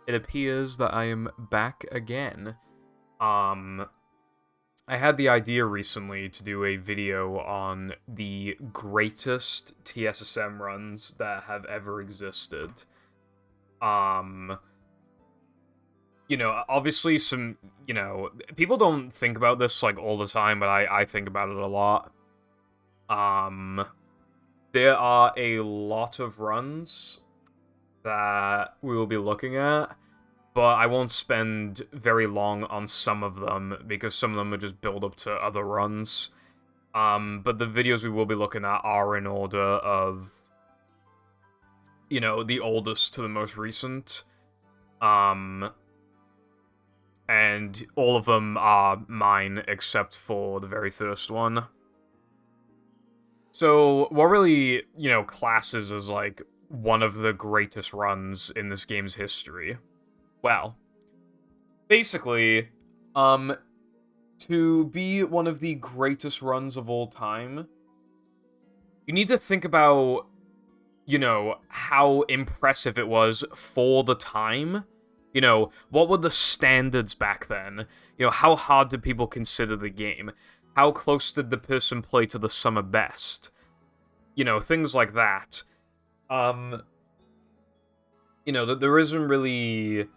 it appears that I am back again. Um, I had the idea recently to do a video on the greatest TSSM runs that have ever existed. Um, obviously people don't think about this, like, all the time, but I think about it a lot. Um, there are a lot of runs that we will be looking at, but I won't spend very long on some of them, because some of them are just build up to other runs. But the videos we will be looking at are in order of, the oldest to the most recent. And all of them are mine except for the very first one. So, what really, classes as, like, one of the greatest runs in this game's history? Well, basically, to be one of the greatest runs of all time, you need to think about, how impressive it was for the time. What were the standards back then? How hard did people consider the game? How close did the person play to the summer best? Things like that. There isn't really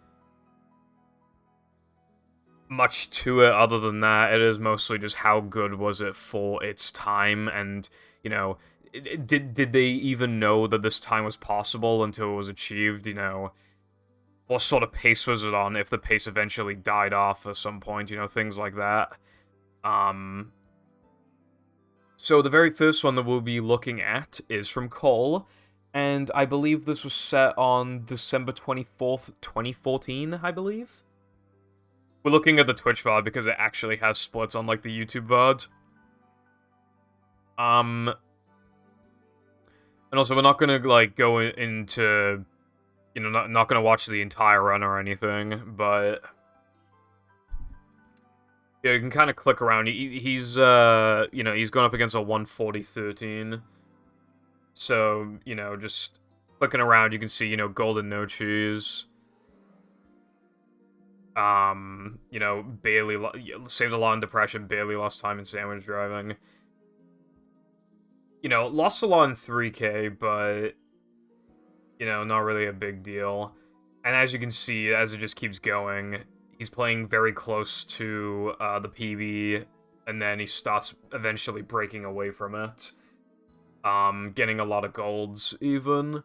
much to it other than that. It is mostly just how good was it for its time, and, did they even know that this time was possible until it was achieved, What sort of pace was it on if the pace eventually died off at some point, things like that. So the very first one that we'll be looking at is from Cole, and I believe this was set on December 24th, 2014, I believe? We're looking at the Twitch VOD because it actually has splits on, like, the YouTube VOD. And also, we're not gonna, like, go into, not gonna watch the entire run or anything, but yeah, you can kind of click around. He's he's going up against a 140-13. So, just clicking around, you can see, golden no cheese. Barely saved a lot in depression, barely lost time in sandwich driving. Lost a lot in 3K, but, not really a big deal. And as you can see, as it just keeps going, he's playing very close to the PB, and then he starts eventually breaking away from it. Getting a lot of golds, even.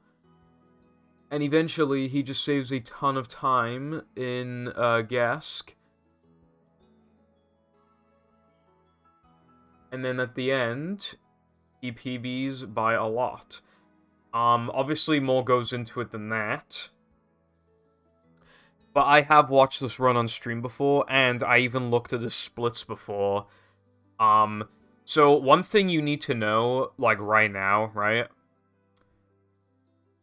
And eventually, he just saves a ton of time in Gask. And then at the end, he PBs by a lot. Obviously more goes into it than that. But I have watched this run on stream before, and I even looked at the splits before. So one thing you need to know, like, right now, right?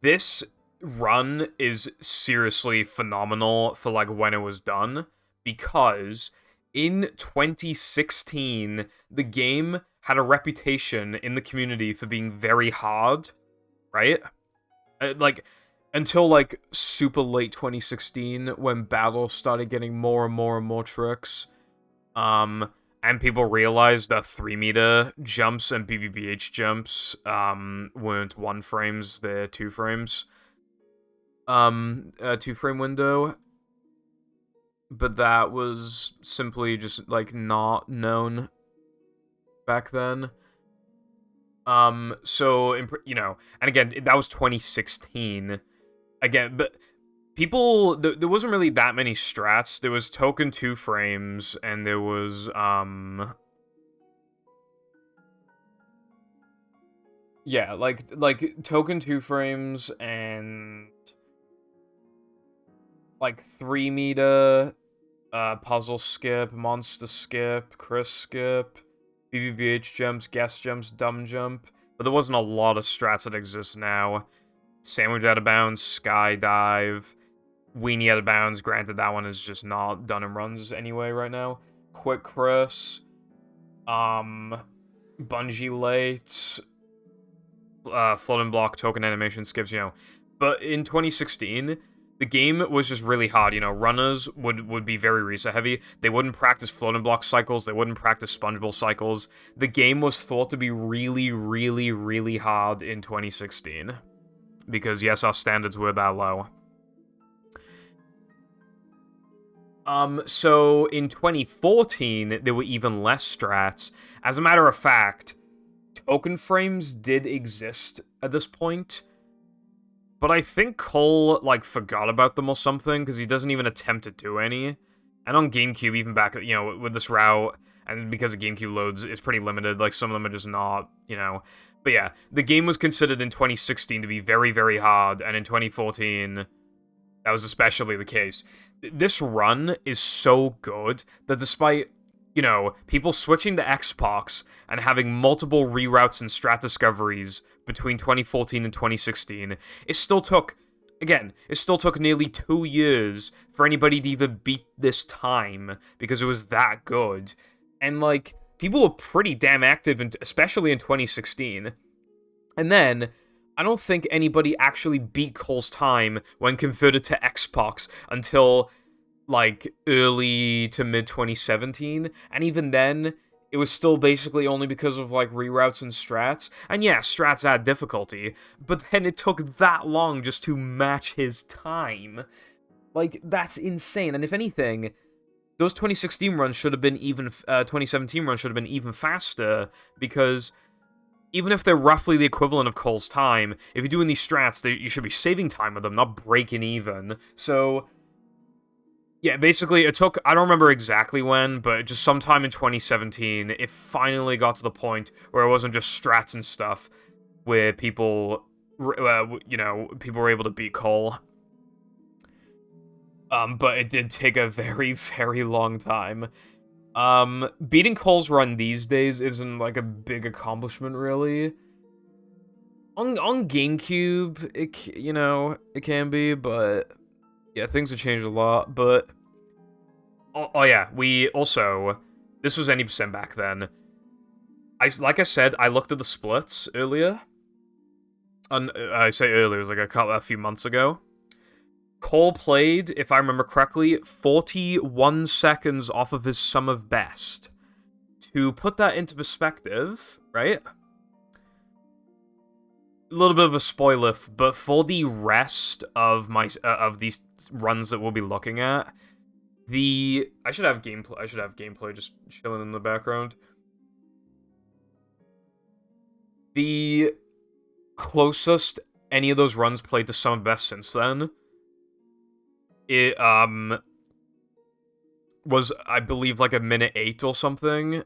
This run is seriously phenomenal for, like, when it was done, because in 2016, the game had a reputation in the community for being very hard, right? Like, until, like, super late 2016, when battles started getting more and more and more tricks. And people realized that 3-meter jumps and BBBH jumps, weren't 1 frames, they're 2 frames. 2-frame window. But that was simply just, like, not known back then. So, and again, that was 2016. Again, but people, there wasn't really that many strats. There was token 2 frames, and there was, yeah, like token 2 frames, and, like, 3-meter, puzzle skip, monster skip, Chris skip, BBBH jumps, guess jumps, dumb jump. But there wasn't a lot of strats that exist now. Sandwich out of bounds, skydive, weenie out of bounds. Granted, that one is just not done in runs anyway right now. Quick Chris, bungee late, floating block, token animation skips, But in 2016, The game was just really hard. You know, runners would be very reset heavy. They wouldn't practice floating block cycles. They wouldn't practice sponge ball cycles. The game was thought to be really, really, really hard in 2016. Because, yes, our standards were that low. So in 2014, there were even less strats. As a matter of fact, token frames did exist at this point, but I think Cole, like, forgot about them or something, because he doesn't even attempt to do any. And on GameCube, even back, you know, with this route, and because the GameCube loads, it's pretty limited, like, some of them are just not, you know. But yeah, the game was considered in 2016 to be very, very hard, and in 2014, that was especially the case. This run is so good that despite, you know, people switching to Xbox and having multiple reroutes and strat discoveries between 2014 and 2016, it still took nearly 2 years for anybody to even beat this time, because it was that good. And, like, people were pretty damn active, especially in 2016. And then, I don't think anybody actually beat Cole's time when converted to Xbox until, like, early to mid-2017, and even then, it was still basically only because of, like, reroutes and strats. And yeah, strats add difficulty, but then it took that long just to match his time. Like, that's insane, and if anything, those 2016 runs should have been even, 2017 runs should have been even faster, because even if they're roughly the equivalent of Cole's time, if you're doing these strats, you should be saving time with them, not breaking even. So, yeah, basically, it took, I don't remember exactly when, but just sometime in 2017, it finally got to the point where it wasn't just strats and stuff, where people, you know, people were able to beat Cole. But it did take a very, very long time. Beating Cole's run these days isn't, like, a big accomplishment, really. On GameCube, it can be, but yeah, things have changed a lot, but oh yeah, this was any percent back then. Like I said, I looked at the splits earlier. And I say earlier, it was like a few months ago. Cole played, if I remember correctly, 41 seconds off of his sum of best. To put that into perspective, right? A little bit of a spoiler, but for the rest of of these runs that we'll be looking at, I should have gameplay just chilling in the background. The closest any of those runs played to sum of best since then, it was, I believe, like a minute 8 or something.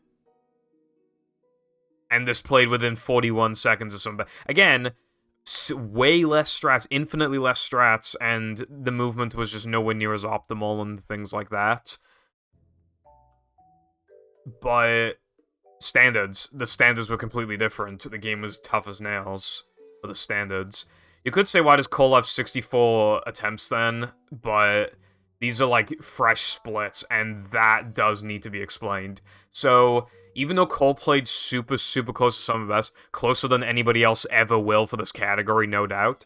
And this played within 41 seconds or something. Again, way less strats, infinitely less strats, and the movement was just nowhere near as optimal and things like that. But the standards were completely different. The game was tough as nails for the standards. You could say, why does Cole have 64 attempts then? But these are, like, fresh splits, and that does need to be explained. So, even though Cole played super, super close to some of us, closer than anybody else ever will for this category, no doubt,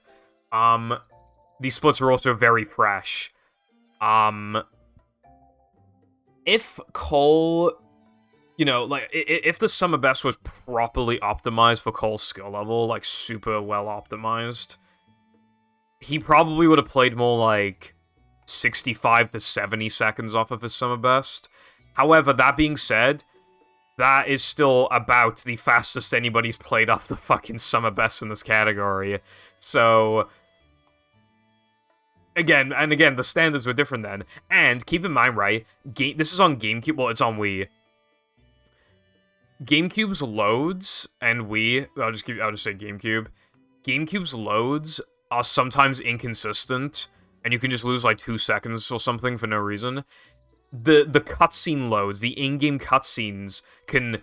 these splits are also very fresh. If Cole, you know, like, if the sum of best was properly optimized for Cole's skill level, like, super well optimized, he probably would have played more like 65 to 70 seconds off of his sum of best. However, that being said, that is still about the fastest anybody's played off the fucking sum of best in this category. So, again, the standards were different then. And keep in mind, right, this is on GameCube, well, it's on Wii. GameCube's loads and Wii, I'll just say GameCube. GameCube's loads are sometimes inconsistent, and you can just lose like 2 seconds or something for no reason. The cutscene loads, the in-game cutscenes can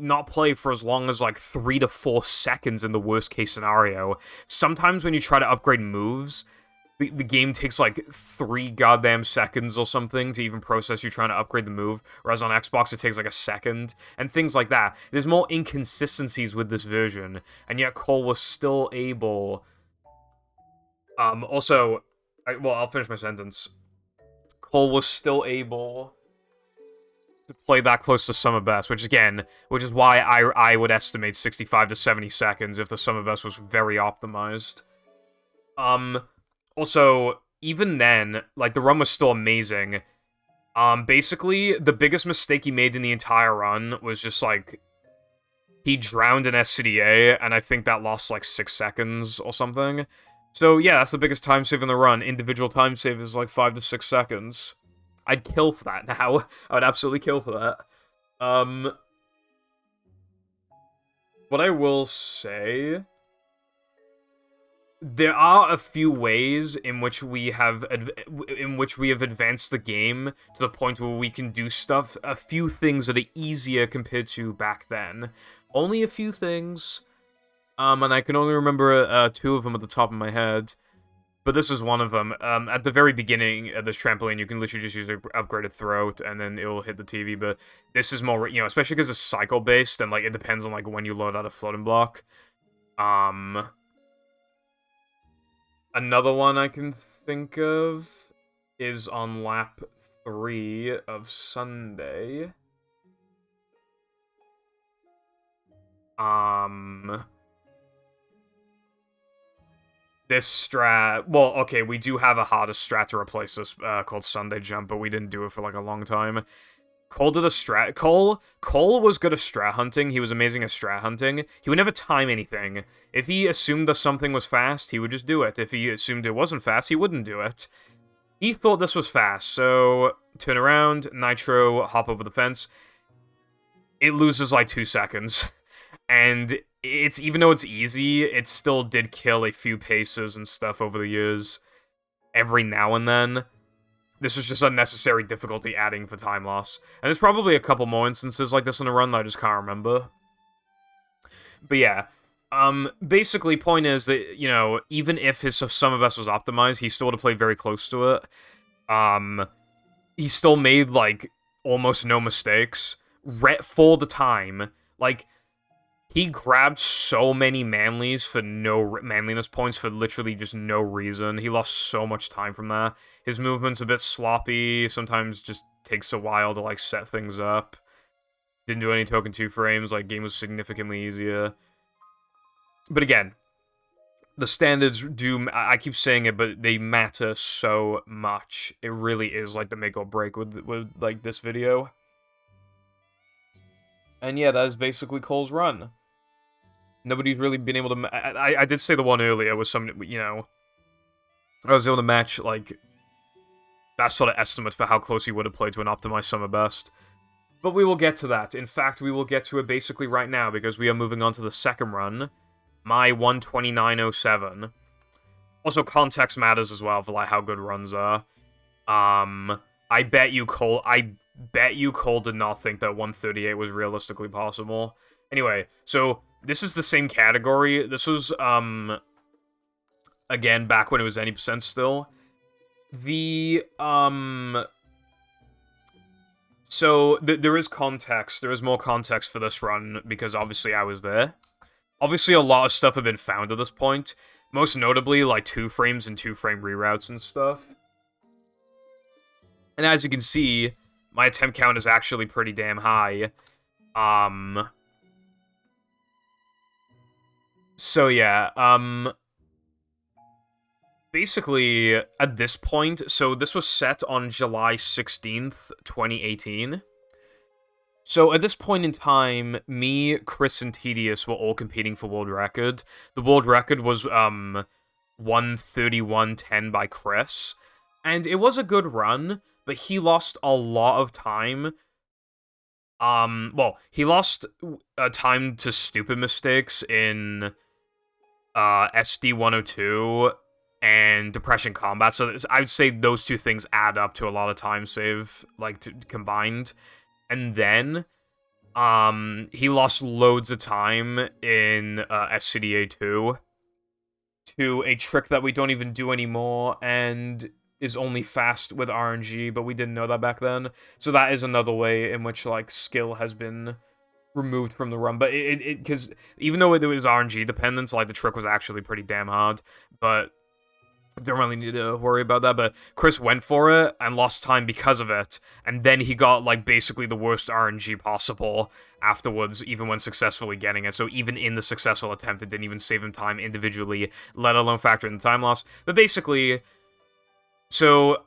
not play for as long as like 3 to 4 seconds in the worst case scenario. Sometimes when you try to upgrade moves, the game takes like 3 goddamn seconds or something to even process you trying to upgrade the move, whereas on Xbox it takes like a second, and things like that. There's more inconsistencies with this version, and yet Cole was still able Also, well, I'll finish my sentence. Cole was still able to play that close to summer best, which is why I would estimate 65 to 70 seconds if the summer best was very optimized. Um, Also, even then, like, the run was still amazing. Basically, the biggest mistake he made in the entire run was just, like, he drowned in SCDA, and I think that lost, like, 6 seconds or something. So, yeah, that's the biggest time save in the run. Individual time save is, like, 5 to 6 seconds. I'd kill for that now. I would absolutely kill for that. What I will say, there are a few ways in which we have advanced the game to the point where we can do stuff, a few things that are easier compared to back then. Only a few things, and I can only remember two of them at the top of my head. But this is one of them. At the very beginning of this trampoline, you can literally just use an upgraded throat, and then it'll hit the TV. But this is more, especially because it's cycle-based, and, like, it depends on, like, when you load out a floating block. Another one I can think of is on lap 3 of Sunday. This strat... Well, okay, we do have a harder strat to replace this called Sunday Jump, but we didn't do it for, like, a long time. Cole did a strat... Cole was good at strat hunting. He was amazing at strat hunting. He would never time anything. If he assumed that something was fast, he would just do it. If he assumed it wasn't fast, he wouldn't do it. He thought this was fast, so turn around, nitro, hop over the fence. It loses, like, 2 seconds. And it's, even though it's easy, it still did kill a few paces and stuff over the years. Every now and then. This was just unnecessary difficulty adding for time loss. And there's probably a couple more instances like this in a run that I just can't remember. But yeah. Basically, point is that, even if his summer best was optimized, he still would have played very close to it. He still made, like, almost no mistakes. For the time. Like, he grabbed so many manliness points for literally just no reason. He lost so much time from that. His movement's a bit sloppy, sometimes just takes a while to, like, set things up. Didn't do any token 2 frames, like, game was significantly easier. But again, the standards do, I keep saying it, but they matter so much. It really is, like, the make or break with like, this video. And yeah, that is basically Cole's run. Nobody's really been able to... I did say the one earlier was some, I was able to match, like, that sort of estimate for how close he would have played to an optimized summer best. But we will get to that. In fact, we will get to it basically right now, because we are moving on to the second run. My 129.07. Also, context matters as well for, like, how good runs are. I bet you Cole did not think that 138 was realistically possible. Anyway, so... this is the same category. This was, again, back when it was any percent still. So, there is context. There is more context for this run, because obviously I was there. Obviously, a lot of stuff had been found at this point. Most notably, like, 2 frames and 2-frame reroutes and stuff. And as you can see, my attempt count is actually pretty damn high. So yeah, basically, at this point, so this was set on July 16th, 2018. So at this point in time, me, Chris, and Tedious were all competing for world record. The world record was, 131.10 by Chris. And it was a good run, but he lost a lot of time. Well, he lost time to stupid mistakes in... SD 102 and Depression Combat. So I would say those two things add up to a lot of time save, like, combined. And then, he lost loads of time in SCDA 2 to a trick that we don't even do anymore and is only fast with RNG, but we didn't know that back then. So that is another way in which, like, skill has been removed from the run, but because even though it was RNG dependence, like, the trick was actually pretty damn hard. But Don't really need to worry about that, but Chris went for it and lost time because of it, and then he got, like, basically the worst RNG possible afterwards, even when successfully getting it. So even in the successful attempt, it didn't even save him time individually, let alone factor in the time loss. But basically, so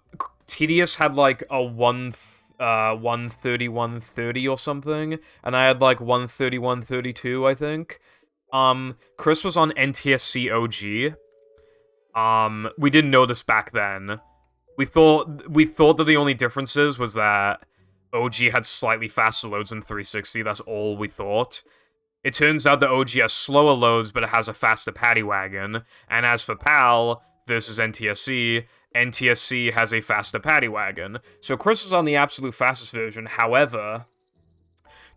Tedious had, like, a 130, 130 or something, and I had, like, 130, 132, I think. Chris was on NTSC OG. We didn't know this back then. We thought that the only differences was that OG had slightly faster loads than 360. That's all we thought. It turns out that OG has slower loads, but it has a faster paddy wagon. And as for PAL versus NTSC, NTSC has a faster paddy wagon. So Chris was on the absolute fastest version. However,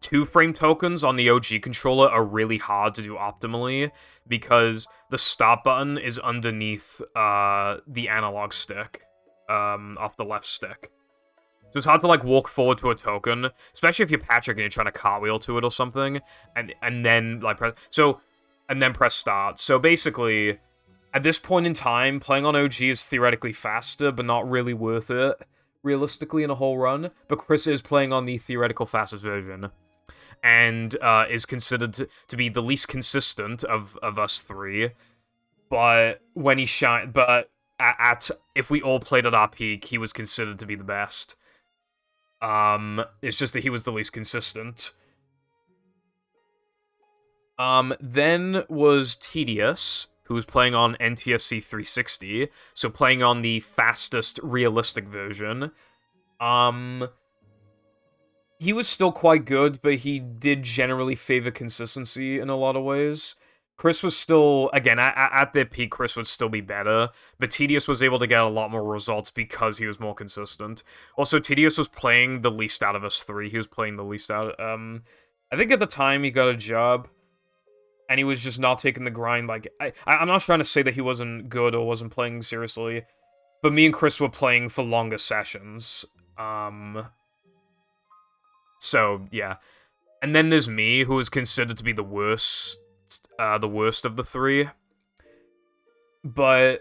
2-frame tokens on the OG controller are really hard to do optimally because the start button is underneath the analog stick, off the left stick. So it's hard to, like, walk forward to a token, especially if you're Patrick and you're trying to cartwheel to it or something, and then, like, press start. So basically, at this point in time, playing on OG is theoretically faster, but not really worth it, realistically, in a whole run. But Chris is playing on the theoretical fastest version, and is considered to be the least consistent of us three. But when he if we all played at our peak, he was considered to be the best. It's just that he was the least consistent. Then was Tedious, who was playing on NTSC 360, so playing on the fastest realistic version. He was still quite good, but he did generally favor consistency in a lot of ways. Chris was still, again, at their peak, Chris would still be better, but Tedious was able to get a lot more results because he was more consistent. Also, Tedious was playing the least out of us three. He was playing the least out. I think at the time he got a job, and he was just not taking the grind. Like, I'm not trying to say that he wasn't good or wasn't playing seriously, but me and Chris were playing for longer sessions. So, yeah. And then there's me, who is considered to be the worst of the three. But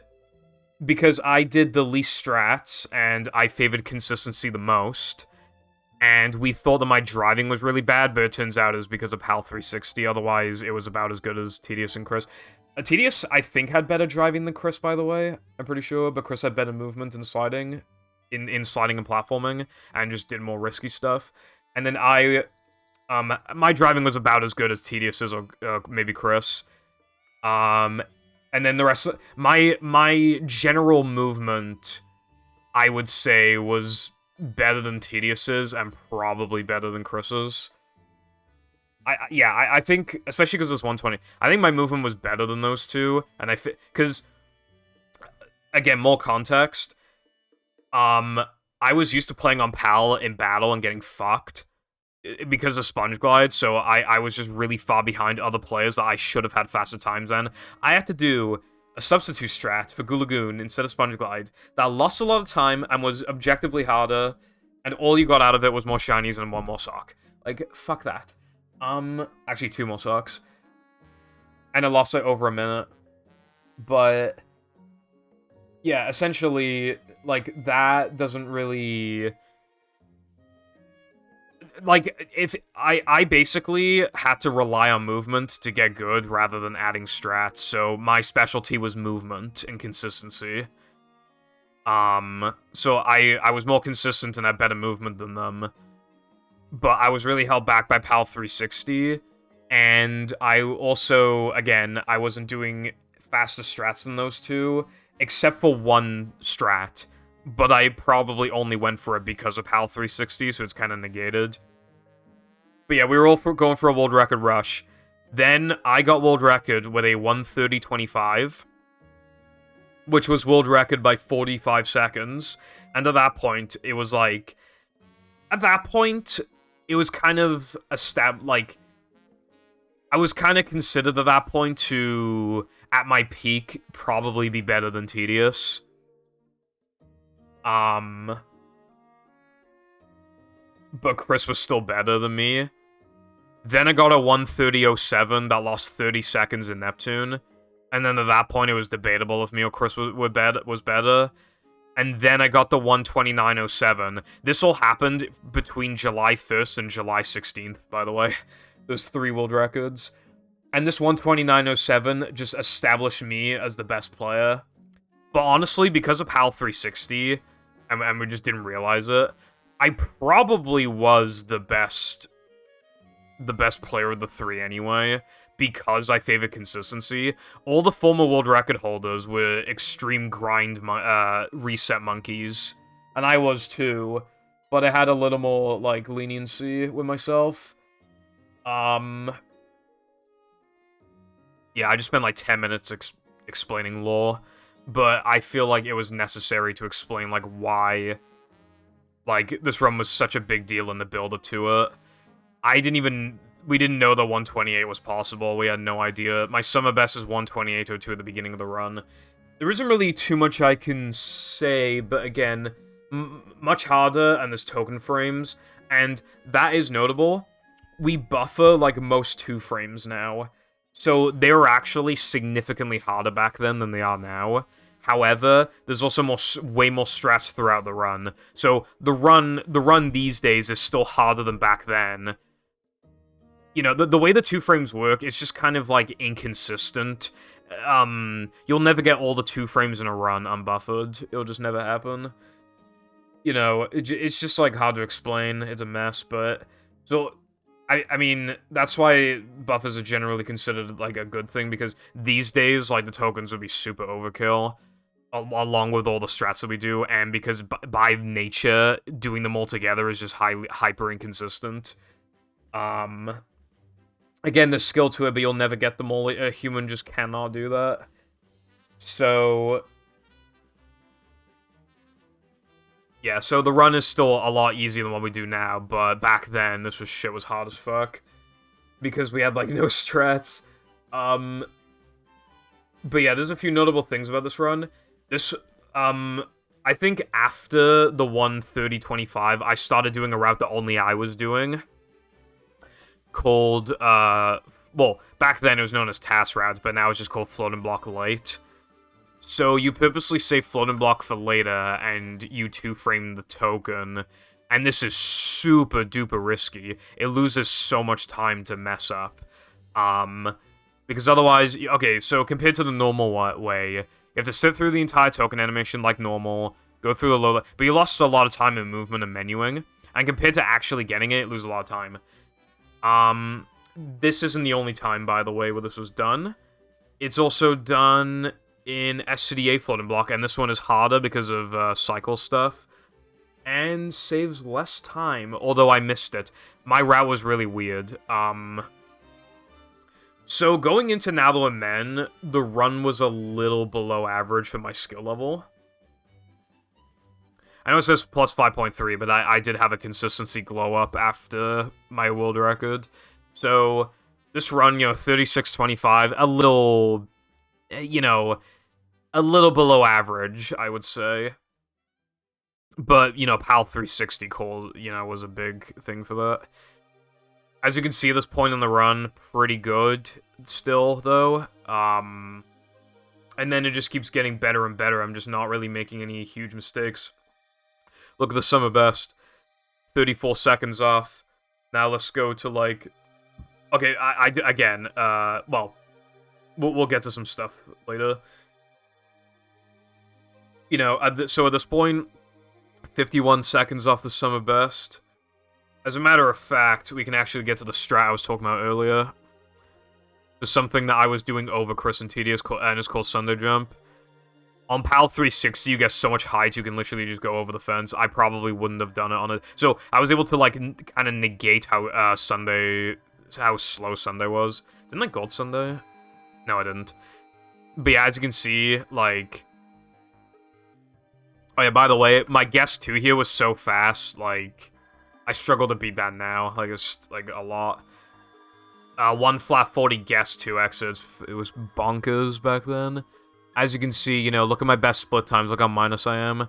because I did the least strats, and I favored consistency the most, and we thought that my driving was really bad, but it turns out it was because of PAL 360, otherwise it was about as good as Tedious and Chris. Tedious, I think, had better driving than Chris, by the way, I'm pretty sure, but Chris had better movement and sliding, in sliding and platforming, and just did more risky stuff. And then my driving was about as good as Tedious's or maybe Chris. And then the rest, my general movement, I would say, was better than Tedious's and probably better than Chris's. I think, especially because it's 120, I think my movement was better than those two, and because, again, more context, I was used to playing on PAL in battle and getting fucked because of Sponge Glide, so I was just really far behind other players that I should have had faster times than. I had to do a substitute strat for Gulagoon instead of Sponge Glide that lost a lot of time and was objectively harder, and all you got out of it was more shinies and one more sock. Like, fuck that. Actually 2 more socks. And it lost like over a minute. But yeah, essentially, like, that doesn't really, like, if I basically had to rely on movement to get good rather than adding strats, so my specialty was movement and consistency. So I was more consistent and had better movement than them, but I was really held back by PAL 360, and I also, again, I wasn't doing faster strats than those two, except for one strat, but I probably only went for it because of PAL 360, so it's kind of negated. But yeah, we were all going for a world record rush. Then I got world record with a 1:30.25, which was world record by 45 seconds. And at that point, it was like, it was kind of like, I was kind of considered at that point to, at my peak, probably be better than Tedious. But Chris was still better than me. Then I got a 1:30.07 that lost 30 seconds in Neptune. And then at that point, it was debatable if me or Chris was better. And then I got the 129.07. This all happened between July 1st and July 16th, by the way. Those 3 world records. And this 129.07 just established me as the best player. But honestly, because of PAL 360, and we just didn't realize it, I probably was the best player of the 3 anyway, because I favor consistency. All the former world record holders were extreme grind reset monkeys, and I was too, but I had a little more, like, leniency with myself. Yeah, I just spent like 10 minutes explaining lore, but I feel like it was necessary to explain, like, why, like, this run was such a big deal in the build-up to it. We didn't know that 128 was possible. We had no idea. My summer best is 128.02 at the beginning of the run. There isn't really too much I can say, but again, much harder, and there's token frames, and that is notable. We buffer, like, most 2 frames now. So they were actually significantly harder back then than they are now. However, there's also way more stress throughout the run. So the run these days is still harder than back then. You know, the way the 2 frames work, it's just kind of, like, inconsistent. You'll never get all the 2 frames in a run unbuffered. It'll just never happen. You know, it's just, like, hard to explain. It's a mess, but... So, I mean, that's why buffers are generally considered, like, a good thing, because these days, like, the tokens would be super overkill, along with all the strats that we do, and because by nature, doing them all together is just hyper inconsistent. Again, there's skill to it, but you'll never get them all. A human just cannot do that. So... yeah, so the run is still a lot easier than what we do now, but back then, this shit was hard as fuck. Because we had, like, no strats. But yeah, there's a few notable things about this run. This, I think after the 1:30:25, I started doing a route that only I was doing. Called, well, back then it was known as task routes, but now it's just called floating block late. So you purposely save floating block for later, and you 2-frame the token, and this is super duper risky. It loses so much time to mess up. Because otherwise, okay, so compared to the normal way, you have to sit through the entire token animation like normal, go through the low, but you lost a lot of time in movement and menuing, and compared to actually getting it, you lose a lot of time. This isn't the only time, by the way, where this was done. It's also done in SCDA floating block, and this one is harder because of cycle stuff, and saves less time, although I missed it. My route was really weird. So going into Now That We're Men, the run was a little below average for my skill level. I know it says plus 5.3, but I did have a consistency glow up after my world record. So this run, you know, 36.25, a little... you know, a little below average, I would say. But, you know, PAL 360 call, you know, was a big thing for that. As you can see, at this point in the run, pretty good still, though. And then it just keeps getting better and better. I'm just not really making any huge mistakes. Look at the summer best. 34 seconds off. Now let's go to, like... okay, again, well... We'll get to some stuff later. You know, so at this point, 51 seconds off the summer best. As a matter of fact, we can actually get to the strat I was talking about earlier. There's something that I was doing over Chris and Tedious, and it's called Sunday Jump. On PAL 360, you get so much height, you can literally just go over the fence. I probably wouldn't have done it on it. So, I was able to, like, kind of negate how how slow Sunday was. Didn't I Gold Sunday? No, I didn't. But yeah, as you can see, like... oh yeah, by the way, my guess 2 here was so fast, like... I struggle to beat that now. Like, it's, like, a lot. 1 flat 40 guess 2 exits. It was bonkers back then. As you can see, you know, look at my best split times. Look how minus I am.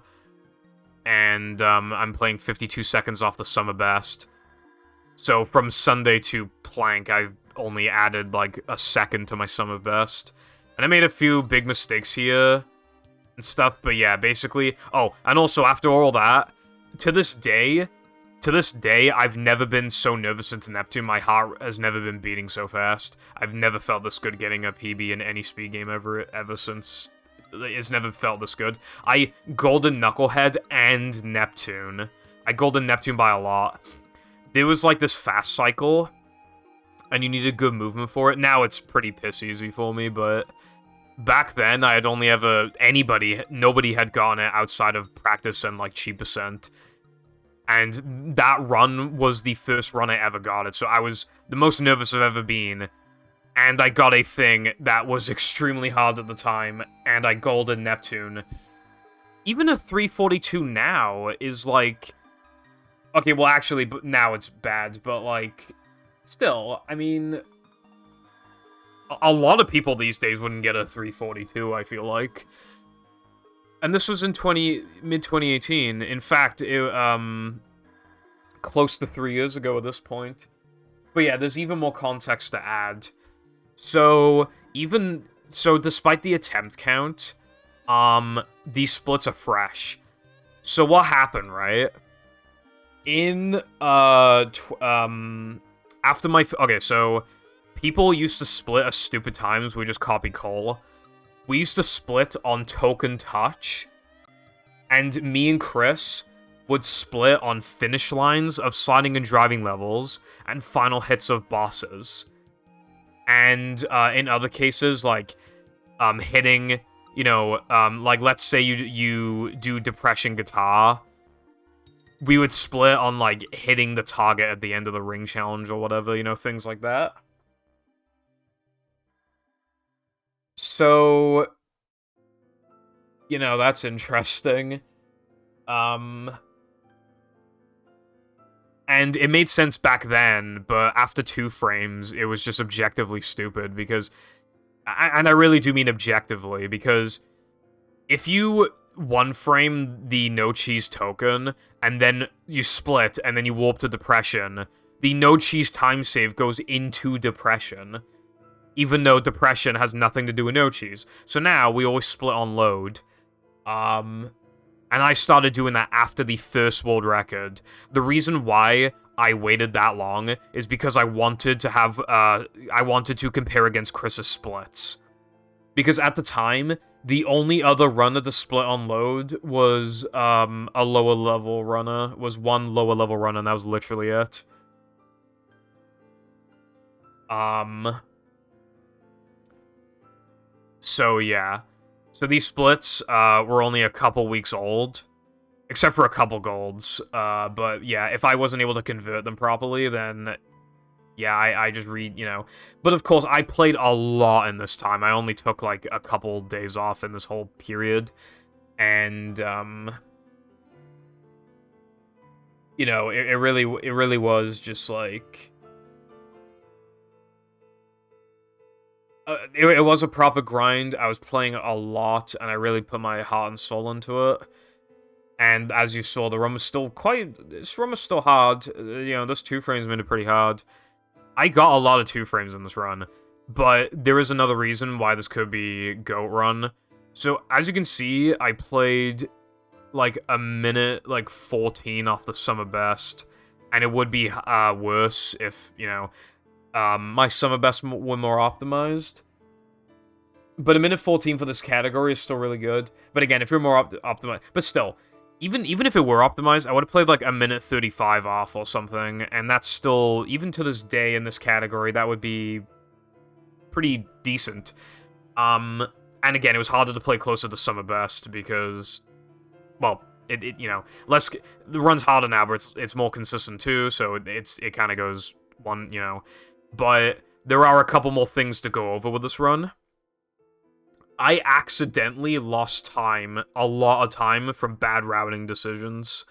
And, I'm playing 52 seconds off the summer best. So, from Sunday to Plank, I've only added, like, a second to my summer best. And I made a few big mistakes here and stuff, but yeah, basically... Oh, and also, after all that, to this day, I've never been so nervous into Neptune. My heart has never been beating so fast. I've never felt this good getting a PB in any speed game ever since. It's never felt this good. I Golden Knucklehead and Neptune. I Golden Neptune by a lot. There was like this fast cycle, and you needed good movement for it. Now it's pretty piss easy for me, but back then I had only ever... Nobody had gotten it outside of practice and like cheap percent. And that run was the first run I ever got it, so I was the most nervous I've ever been. And I got a thing that was extremely hard at the time, and I Golden Neptune. Even a 342 now is like... Okay, well actually, but now it's bad, but like... Still, I mean... A lot of people these days wouldn't get a 342, I feel like. And this was in mid-2018. In fact, close to 3 years ago at this point. But yeah, there's even more context to add. So, despite the attempt count, these splits are fresh. So what happened, right? After my... Okay, so... People used to split at stupid times. We just copy Cole. We used to split on Token Touch, and me and Chris would split on finish lines of sliding and driving levels and final hits of bosses. And in other cases, like hitting, you know, like let's say you do Depression Guitar, we would split on like hitting the target at the end of the ring challenge or whatever, you know, things like that. So, you know, that's interesting. And it made sense back then, but after 2 frames, it was just objectively stupid, because... And I really do mean objectively, because if you 1-frame the no-cheese token, and then you split, and then you warp to Depression, the no-cheese time save goes into Depression, even though Depression has nothing to do with no-cheese. So now, we always split on load. And I started doing that after the first world record. The reason why I waited that long is because I wanted to have, I wanted to compare against Chris's splits. Because at the time, the only other runner to split on load was, a lower level runner, was one lower level runner, and that was literally it. So, yeah. So these splits, were only a couple weeks old. Except for a couple golds. But, yeah, if I wasn't able to convert them properly, then... Yeah, I just read, you know... But, of course, I played a lot in this time. I only took, like, a couple days off in this whole period. And, you know, it really was just, like... It was a proper grind. I was playing a lot, and I really put my heart and soul into it. And as you saw, the run was still this run was still hard. You know, those 2 frames made it pretty hard. I got a lot of 2 frames in this run, but there is another reason why this could be GOAT run. So, as you can see, I played, like, a minute, like, 14 off the summer best, and it would be worse if, you know, my summer best were more optimized. But a minute 14 for this category is still really good. But again, if you're more optimized... But still, even if it were optimized, I would have played like a minute 35 off or something. And that's still, even to this day in this category, that would be pretty decent. And again, it was harder to play closer to summer best because, well, it you know, the run's harder now, but it's more consistent too. So it kind of goes one, you know. But there are a couple more things to go over with this run. I accidentally lost time, a lot of time, from bad routing decisions.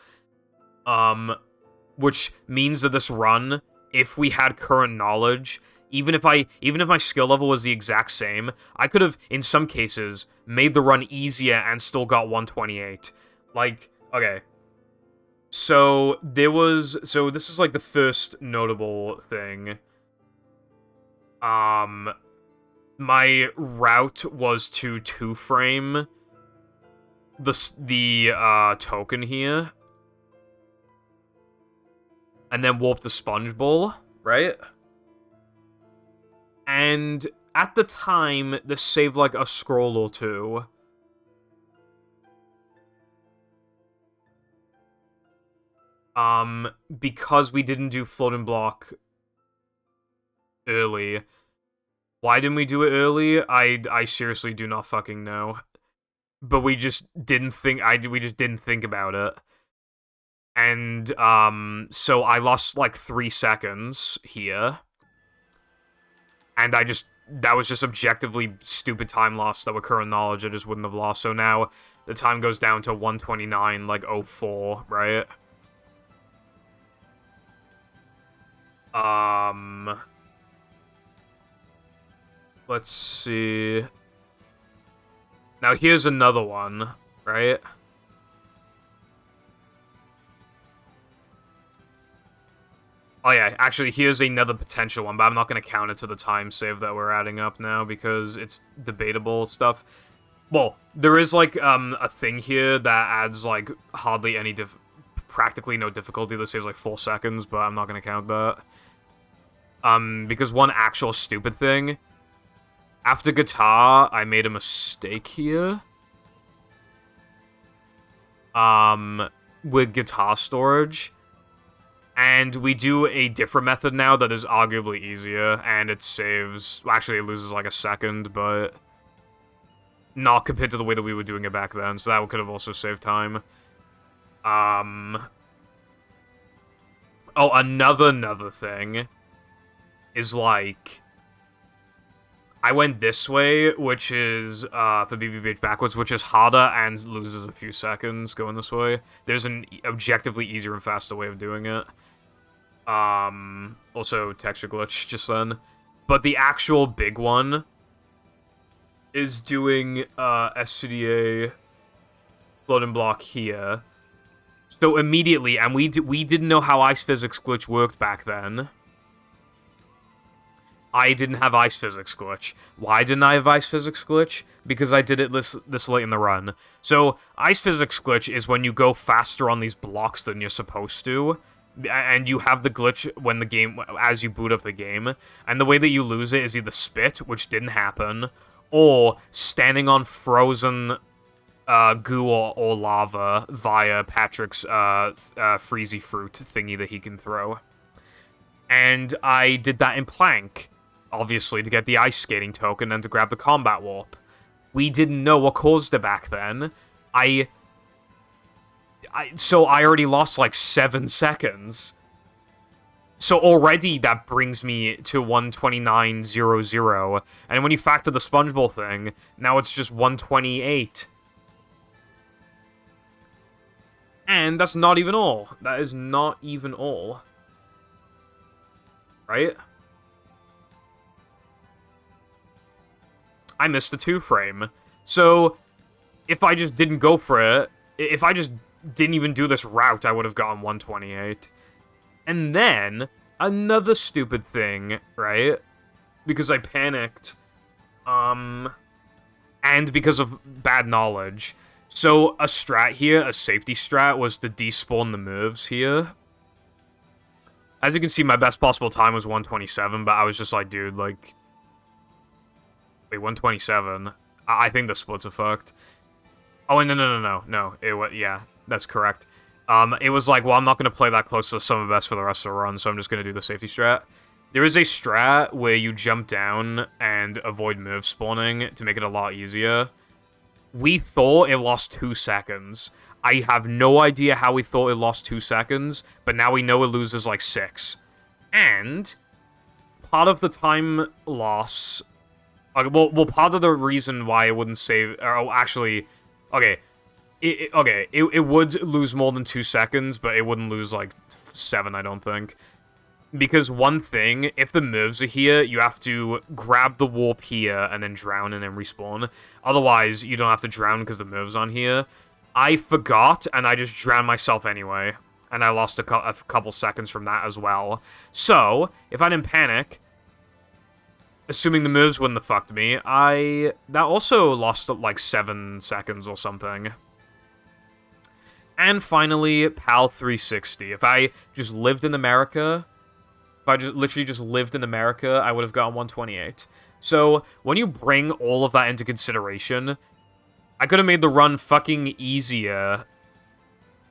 Which means that this run, if we had current knowledge, even if my skill level was the exact same, I could have, in some cases, made the run easier and still got 128. Like, okay. So, this is like the first notable thing. My route was to two-frame the token here. And then warp the sponge ball, right? And at the time, this saved like a scroll or two. Because we didn't do floating block early. Why didn't we do it early? I seriously do not fucking know. But we just didn't think, we just didn't think about it. And, so I lost like 3 seconds here. And that was just objectively stupid time loss that with current knowledge I just wouldn't have lost. So now the time goes down to 1:29, like 04, right? Let's see. Now here's another one, right? Oh yeah, actually here's another potential one, but I'm not going to count it to the time save that we're adding up now because it's debatable stuff. Well, there is like a thing here that adds like hardly any practically no difficulty that saves like 4 seconds, but I'm not going to count that. Because one actual stupid thing, after guitar, I made a mistake here. With guitar storage. And we do a different method now that is arguably easier, and it saves... Well, actually, it loses like a second, but... Not compared to the way that we were doing it back then, so that could have also saved time. Oh, another thing is, like... I went this way, which is, for BBBH backwards, which is harder and loses a few seconds going this way. There's an objectively easier and faster way of doing it. Also texture glitch just then. But the actual big one is doing, SCDA floating block here. So immediately, and we didn't know how ice physics glitch worked back then. I didn't have ice physics glitch. Why didn't I have ice physics glitch? Because I did it this late in the run. So, ice physics glitch is when you go faster on these blocks than you're supposed to, and you have the glitch when the game, as you boot up the game, and the way that you lose it is either spit, which didn't happen, or standing on frozen goo or lava via Patrick's freezy fruit thingy that he can throw. And I did that in Plank, obviously, to get the ice skating token and to grab the combat warp. We didn't know what caused it back then. So I already lost like 7 seconds. So already that brings me to 1:29.00. And when you factor the sponge bowl thing, now it's just 1:28. And that's not even all. That is not even all. Right? I missed a 2-frame. So, if I just didn't go for it, if I just didn't even do this route, I would have gotten 1:28. And then, another stupid thing, right? Because I panicked, and because of bad knowledge. So, a strat here, a safety strat, was to despawn the moves here. As you can see, my best possible time was 1:27, but I was just like, dude, like... Wait, 1:27? I think the splits are fucked. Oh, no. Yeah, that's correct. It was like, well, I'm not going to play that close to the summer best for the rest of the run, so I'm just going to do the safety strat. There is a strat where you jump down and avoid move spawning to make it a lot easier. We thought it lost 2 seconds. I have no idea how we thought it lost 2 seconds, but now we know it loses like 6. And part of the time loss... well, part of the reason why it wouldn't save... Or actually... Okay. It would lose more than 2 seconds, but it wouldn't lose like 7, I don't think. Because one thing, if the moves are here, you have to grab the warp here and then drown and then respawn. Otherwise, you don't have to drown because the move's on here. I forgot, and I just drowned myself anyway. And I lost a couple seconds from that as well. So, if I didn't panic... assuming the moves wouldn't have fucked me, that also lost, like, 7 seconds or something. And finally, PAL 360. If I just lived in America, if I just literally just lived in America, I would have gotten 128. So, when you bring all of that into consideration, I could have made the run fucking easier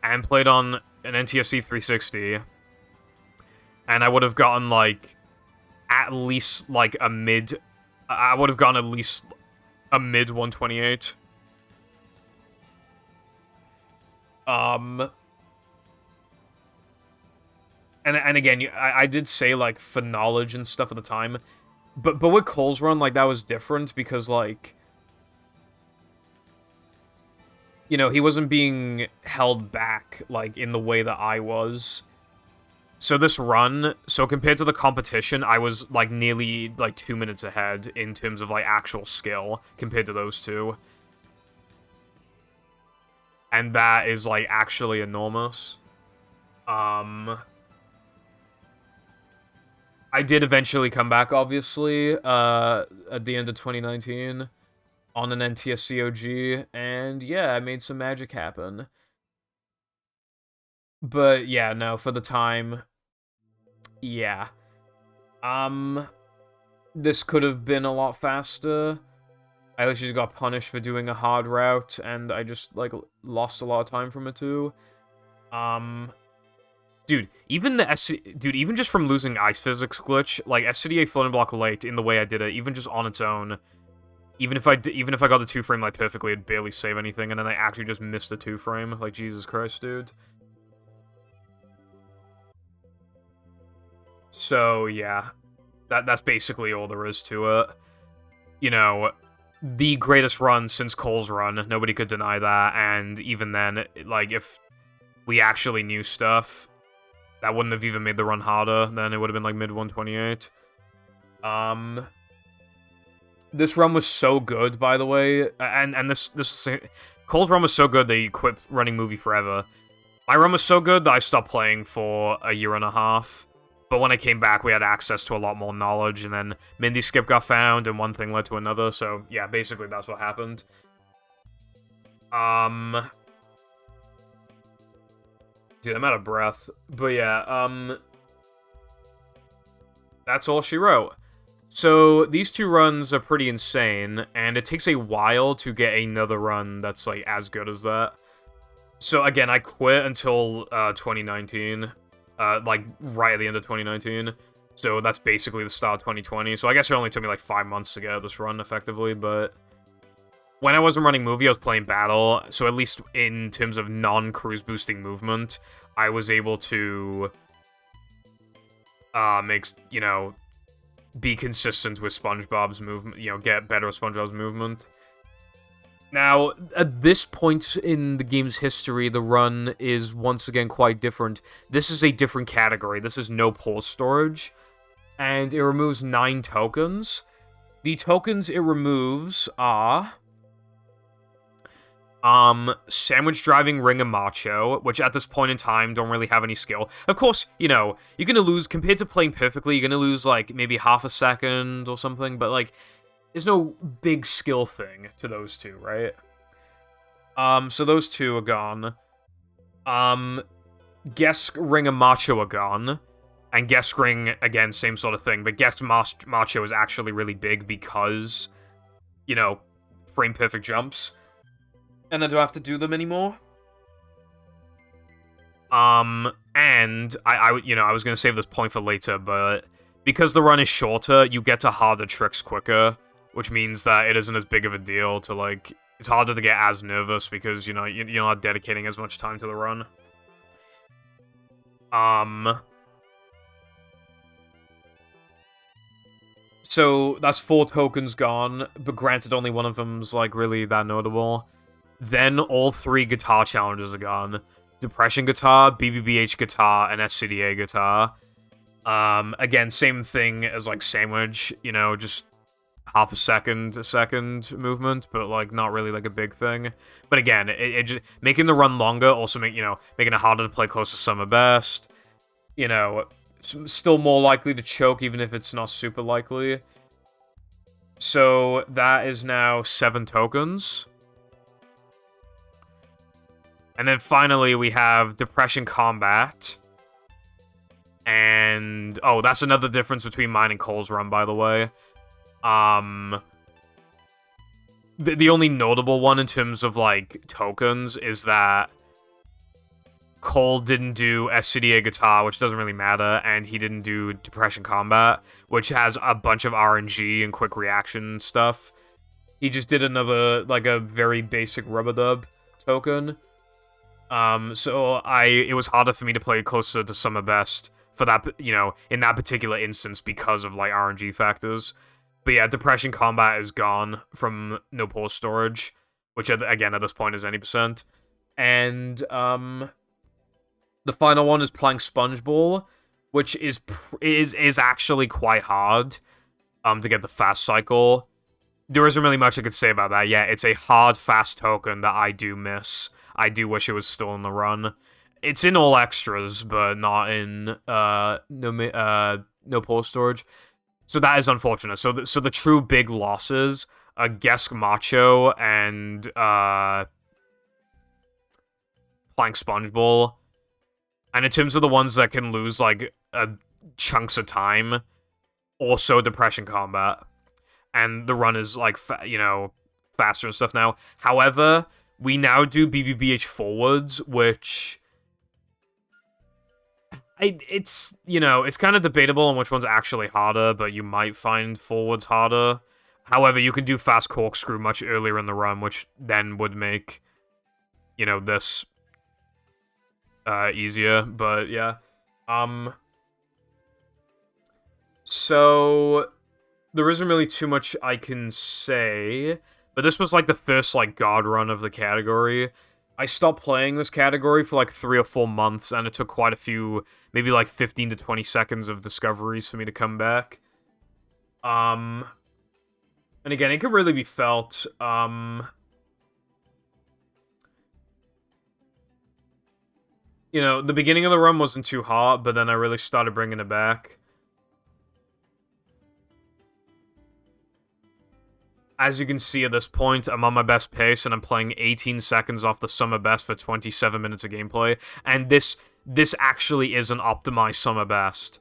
and played on an NTSC 360. And I would have gotten, like, at least, like, a mid... I would have gotten at least a mid 128. And again, I did say, like, for knowledge and stuff at the time, but with Cole's run, like, that was different, because, like, you know, he wasn't being held back, like, in the way that I was. So this run, so compared to the competition, I was, like, nearly, like, 2 minutes ahead in terms of, like, actual skill compared to those two. And that is, like, actually enormous. I did eventually come back, obviously, at the end of 2019 on an NTSC OG, and yeah, I made some magic happen. But yeah, no, for the time, yeah. This could have been a lot faster. I literally just got punished for doing a hard route, and I just, like, lost a lot of time from it, too. Dude, even even just from losing Ice Physics glitch, like, SCDA floating block late in the way I did it, even just on its own, even if I got the 2-frame, like, perfectly, it'd barely save anything, and then I actually just missed a 2-frame. Like, Jesus Christ, dude. So, yeah. That's basically all there is to it. You know, the greatest run since Cole's run, nobody could deny that, and even then, like, if we actually knew stuff, that wouldn't have even made the run harder, then it would have been, like, mid-128. This run was so good, by the way, and this Cole's run was so good that he quit running movie forever. My run was so good that I stopped playing for a year and a half, but when I came back, we had access to a lot more knowledge, and then Mindy Skip got found, and one thing led to another, so yeah, basically that's what happened. Dude, I'm out of breath. But yeah, that's all she wrote. So, these two runs are pretty insane, and it takes a while to get another run that's, like, as good as that. So, again, I quit until 2019, like, right at the end of 2019. So, that's basically the start of 2020. So, I guess it only took me, like, 5 months to get this run, effectively, but when I wasn't running movie, I was playing battle, so at least in terms of non-cruise boosting movement, I was able to, be consistent with SpongeBob's movement, get better at SpongeBob's movement. Now, at this point in the game's history, the run is once again quite different. This is a different category. This is no pause storage, and it removes 9 tokens. The tokens it removes are Sandwich Driving Ring and Macho, which at this point in time don't really have any skill. Of course, you're gonna lose, compared to playing perfectly, you're gonna lose, like, maybe half a second or something, but, like, there's no big skill thing to those two, right? So those two are gone. Guess Ring and Macho are gone. And Guess Ring, again, same sort of thing, but Guess Macho is actually really big because, frame perfect jumps. And I don't have to do them anymore. And I was gonna save this point for later, but because the run is shorter, you get to harder tricks quicker, which means that it isn't as big of a deal to, like, it's harder to get as nervous because, you're not dedicating as much time to the run. So that's 4 tokens gone, but granted only one of them's, like, really that notable. Then all 3 guitar challenges are gone. Depression Guitar, BBBH Guitar, and SCDA Guitar. Again, same thing as, like, Sandwich, just half a second movement, but, like, not really, like, a big thing. But again, it just, making the run longer, also making it harder to play close to Summer Best. Still more likely to choke, even if it's not super likely. So that is now 7 tokens. And then finally we have Depression Combat. And oh, that's another difference between mine and Cole's run, by the way. The only notable one in terms of like tokens is that Cole didn't do SCDA Guitar, which doesn't really matter, and he didn't do Depression Combat, which has a bunch of RNG and quick reaction stuff. He just did another, like, a very basic Rubber Dub token. So it was harder for me to play closer to Summer Best for that, you know, in that particular instance because of, like, RNG factors. But yeah, Depression Combat is gone from No Pause Storage, which, again, at this point is any percent. And, the final one is playing Sponge Ball, which is actually quite hard, to get the fast cycle. There isn't really much I could say about that. Yeah, it's a hard, fast token that I do miss. I do wish it was still in the run. It's in all extras, but not in no pause storage. So that is unfortunate. So the true big losses are Gesk Macho and playing Sponge Ball. And in terms of the ones that can lose like chunks of time, also Depression Combat. And the run is, like, you know, faster and stuff now. However, we now do BBBH forwards, which... it's, you know, it's kind of debatable on which one's actually harder, but you might find forwards harder. However, you can do fast corkscrew much earlier in the run, which then would make, you know, this easier. But, yeah. So... there isn't really too much I can say, but this was, like, the first, like, god run of the category. I stopped playing this category for, like, 3 or 4 months, and it took quite a few, maybe, like, 15 to 20 seconds of discoveries for me to come back. And again, it could really be felt, you know, the beginning of the run wasn't too hot, but then I really started bringing it back. As you can see at this point, I'm on my best pace, and I'm playing 18 seconds off the Summer Best for 27 minutes of gameplay. And this actually is an optimized Summer Best.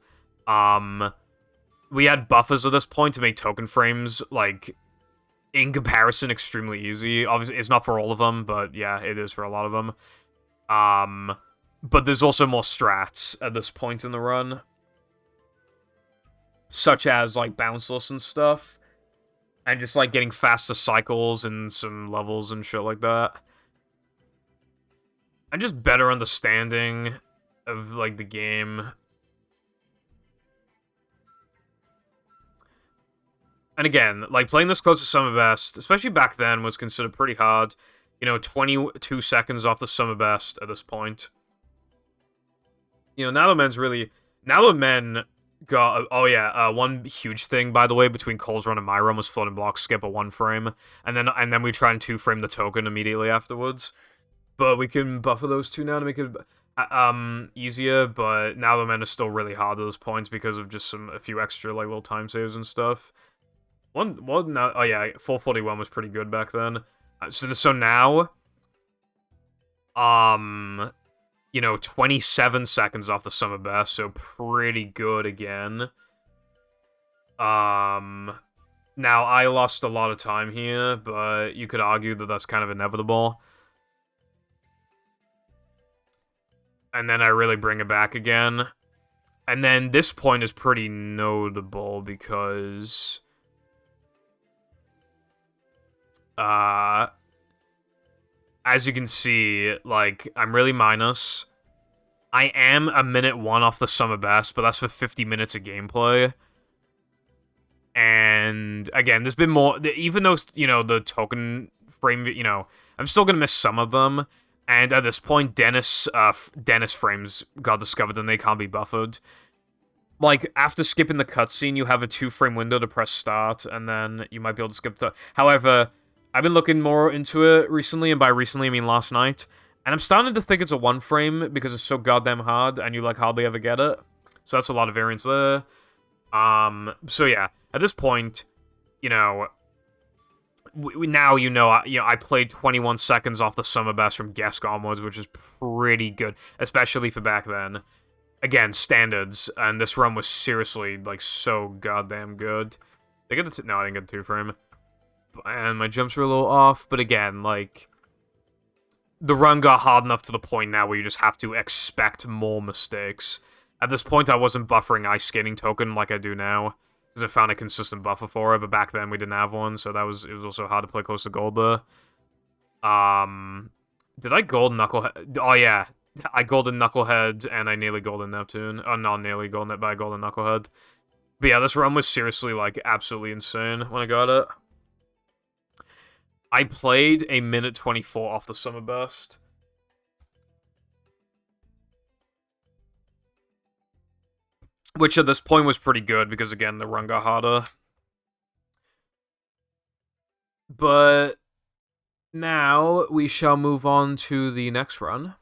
We had buffers at this point to make token frames, like, in comparison, extremely easy. Obviously, it's not for all of them, but yeah, it is for a lot of them. But there's also more strats at this point in the run. Such as, like, bounceless and stuff. And just, like, getting faster cycles and some levels and shit like that. And just better understanding of, like, the game. And again, like, playing this close to Summer Best, especially back then, was considered pretty hard. You know, 22 seconds off the Summer Best at this point. You know, now the men got... oh yeah, one huge thing, by the way, between Cole's run and my run was floating block skip a 1 frame, and then we try and 2 frame the token immediately afterwards. But we can buffer those two now to make it easier, but now the men are still really hard at this point because of just a few extra, like, little time saves and stuff. Oh yeah, 441 was pretty good back then. So now, you know, 27 seconds off the Summer Best, so pretty good again. Now, I lost a lot of time here, but you could argue that that's kind of inevitable. And then I really bring it back again. And then this point is pretty notable because... as you can see, like, I'm really minus. I am a minute 1 off the Summer Best, but that's for 50 minutes of gameplay. And, again, there's been more... even though, you know, the token frame, you know, I'm still gonna miss some of them. And at this point, Dennis frames got discovered and they can't be buffered. Like, after skipping the cutscene, you have a 2-frame window to press start, and then you might be able to skip the... However... I've been looking more into it recently, and by recently I mean last night, and I'm starting to think it's a 1 frame because it's so goddamn hard, and you, like, hardly ever get it. So that's a lot of variance there. So yeah, at this point, you know, now I played 21 seconds off the summer best from Gesk onwards, which is pretty good, especially for back then. Again, standards, and this run was seriously, like, so goddamn good. I get the no, I didn't get the 2-frame. And my jumps were a little off, but again, like, the run got hard enough to the point now where you just have to expect more mistakes. At this point, I wasn't buffering Ice Skating Token like I do now, because I found a consistent buffer for it, but back then we didn't have one, so it was also hard to play close to gold there. Did I gold Knucklehead? Oh, yeah. I golden Knucklehead, and I nearly golden Neptune. Oh, not nearly golden, but I golden Knucklehead. But yeah, this run was seriously, like, absolutely insane when I got it. I played a minute 24 off the summer best. Which at this point was pretty good, because again, the run got harder. But now we shall move on to the next run,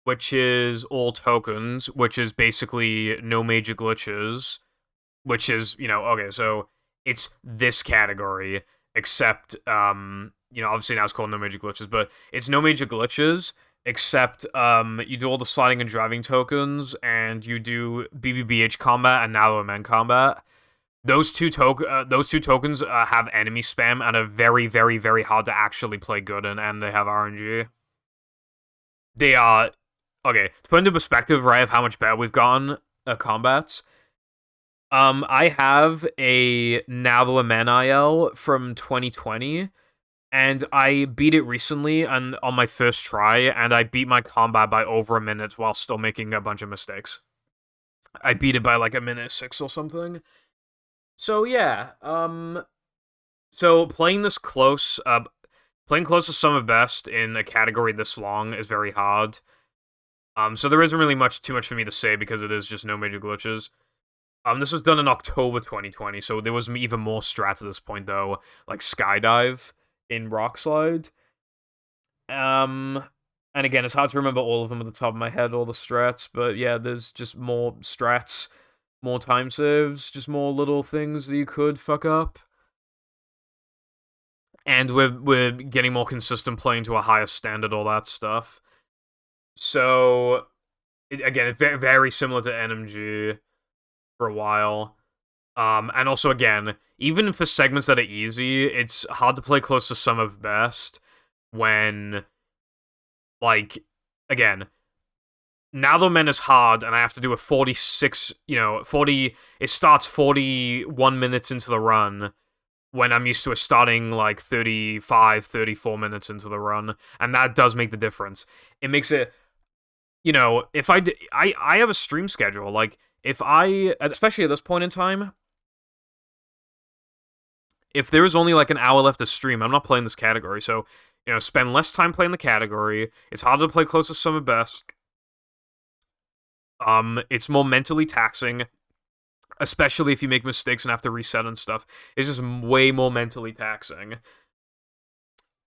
which is all tokens, which is basically no major glitches, which is, okay, so it's this category, except, obviously now it's called no major glitches, but it's no major glitches, except, you do all the sliding and driving tokens, and you do BBBH combat and Nalo Men combat. Those two tokens have enemy spam and are very, very, very hard to actually play good in, and they have RNG. They are... Okay, to put into perspective, right, of how much better we've gotten at combats, I have a Nalo Men IL from 2020, and I beat it recently on my first try, and I beat my combat by over a minute while still making a bunch of mistakes. I beat it by like a minute 6 or something. So yeah, so playing close to summer best in a category this long is very hard. So there isn't really too much for me to say because it is just no major glitches. This was done in October 2020, so there was even more strats at this point though, like Skydive in Rock Slide. And again, it's hard to remember all of them at the top of my head, all the strats, but yeah, there's just more strats, more time saves, just more little things that you could fuck up. And we're getting more consistent playing to a higher standard, all that stuff. So, again, it's very, very similar to NMG for a while. And also, again, even for segments that are easy, it's hard to play close to some of best when, like, again, Nalo Men is hard, and I have to do a 46, it starts 41 minutes into the run, when I'm used to it starting, like, 35, 34 minutes into the run, and that does make the difference. It makes it, if I have a stream schedule, like, especially at this point in time, if there is only, like, an hour left to stream, I'm not playing this category, so, spend less time playing the category, it's harder to play close to summer best, it's more mentally taxing, especially if you make mistakes and have to reset and stuff. It's just way more mentally taxing.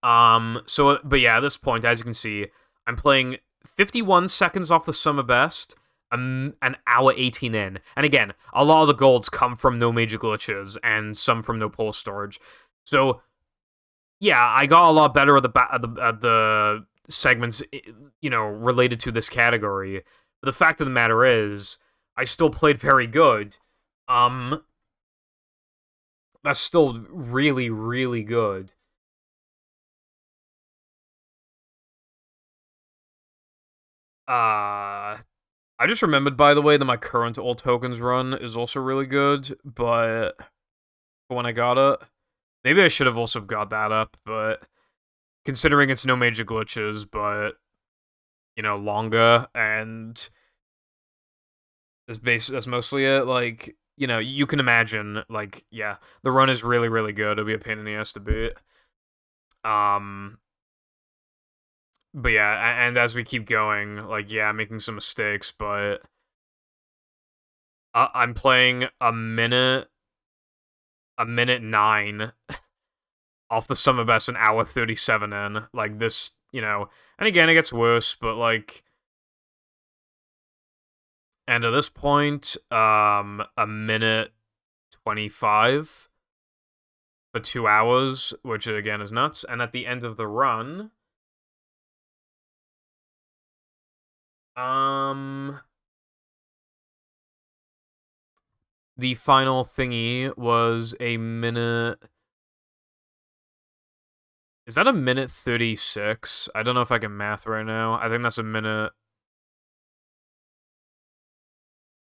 But yeah, at this point, as you can see, I'm playing 51 seconds off the summer best, an hour 18 in. And again, a lot of the golds come from no major glitches, and some from no pull storage. So, yeah, I got a lot better at the segments, related to this category. But the fact of the matter is, I still played very good. That's still really, really good. I just remembered, by the way, that my current all tokens run is also really good, but when I got it, maybe I should have also got that up, but considering it's no major glitches, but, longer, and that's mostly it, like, you can imagine, like, yeah, the run is really, really good. It'll be a pain in the ass to beat. But yeah, and as we keep going, like, yeah, I'm making some mistakes, but I'm playing a minute 9 off the summer best, an hour 37 in, like, this, and again, it gets worse, but, like, and at this point, a minute 25 for 2 hours, which again is nuts. And at the end of the run, the final thingy was a minute. Is that a minute 36? I don't know if I can math right now. I think that's a minute.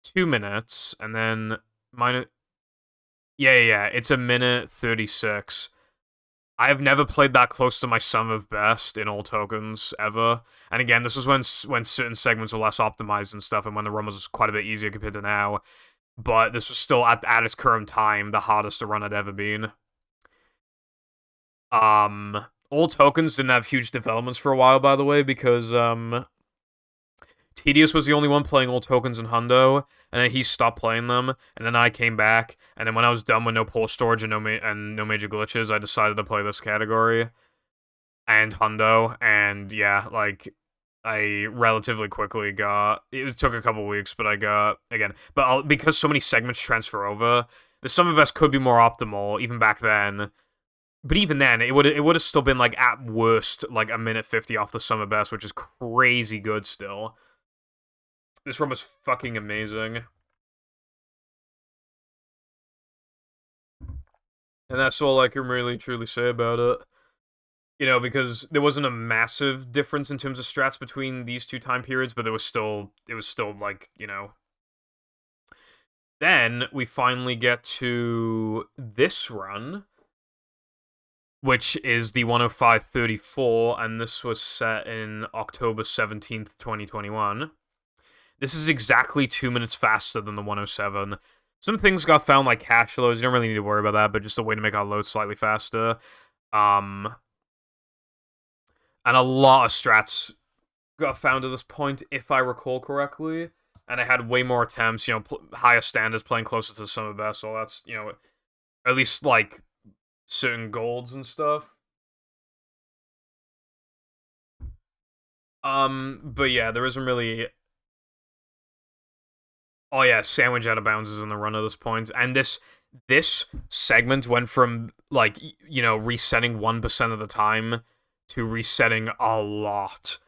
2 minutes, and then minus. Yeah. It's a minute 36. I have never played that close to my sum of best in all tokens ever. And again, this was when certain segments were less optimized and stuff, and when the run was quite a bit easier compared to now. But this was still at its current time the hardest the run had ever been. All tokens didn't have huge developments for a while, by the way, because Tedious was the only one playing all tokens in Hundo, and then he stopped playing them, and then I came back, and then when I was done with no pull storage and no major glitches, I decided to play this category and Hundo, and yeah, like I relatively quickly got. It took a couple weeks, but I got again. But because so many segments transfer over, the Summer Best could be more optimal even back then. But even then, it would have still been like at worst like a minute 50 off the Summer Best, which is crazy good still. This run was fucking amazing. And that's all I can really truly say about it. You know, because there wasn't a massive difference in terms of strats between these two time periods, but it was still like, you know. Then we finally get to this run, which is the 105.34, and this was set in October 17th, 2021. This is exactly 2 minutes faster than the 107. Some things got found like cache loads. You don't really need to worry about that, but just a way to make our loads slightly faster. And a lot of strats got found at this point, if I recall correctly. And I had way more attempts, you know, higher standards, playing closer to the Summer Best, so that's, you know, at least, like, certain golds and stuff. But yeah, there isn't really. Oh yeah, sandwich out of bounds is in the run at this point, and this segment went from like, you know, resetting 1% of the time to resetting a lot.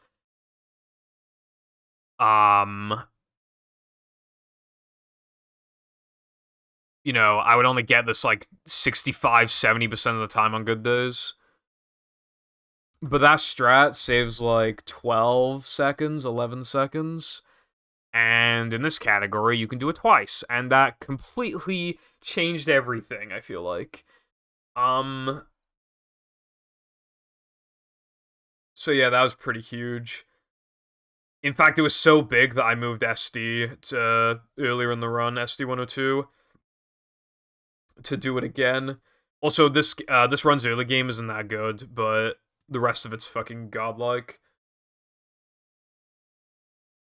You know, I would only get this like 65-70% of the time on good days. But that strat saves like 12 seconds, 11 seconds. And in this category, you can do it twice. And that completely changed everything, I feel like. So yeah, that was pretty huge. In fact, it was so big that I moved SD to earlier in the run, SD 102, to do it again. Also, this run's early game isn't that good, but the rest of it's fucking godlike.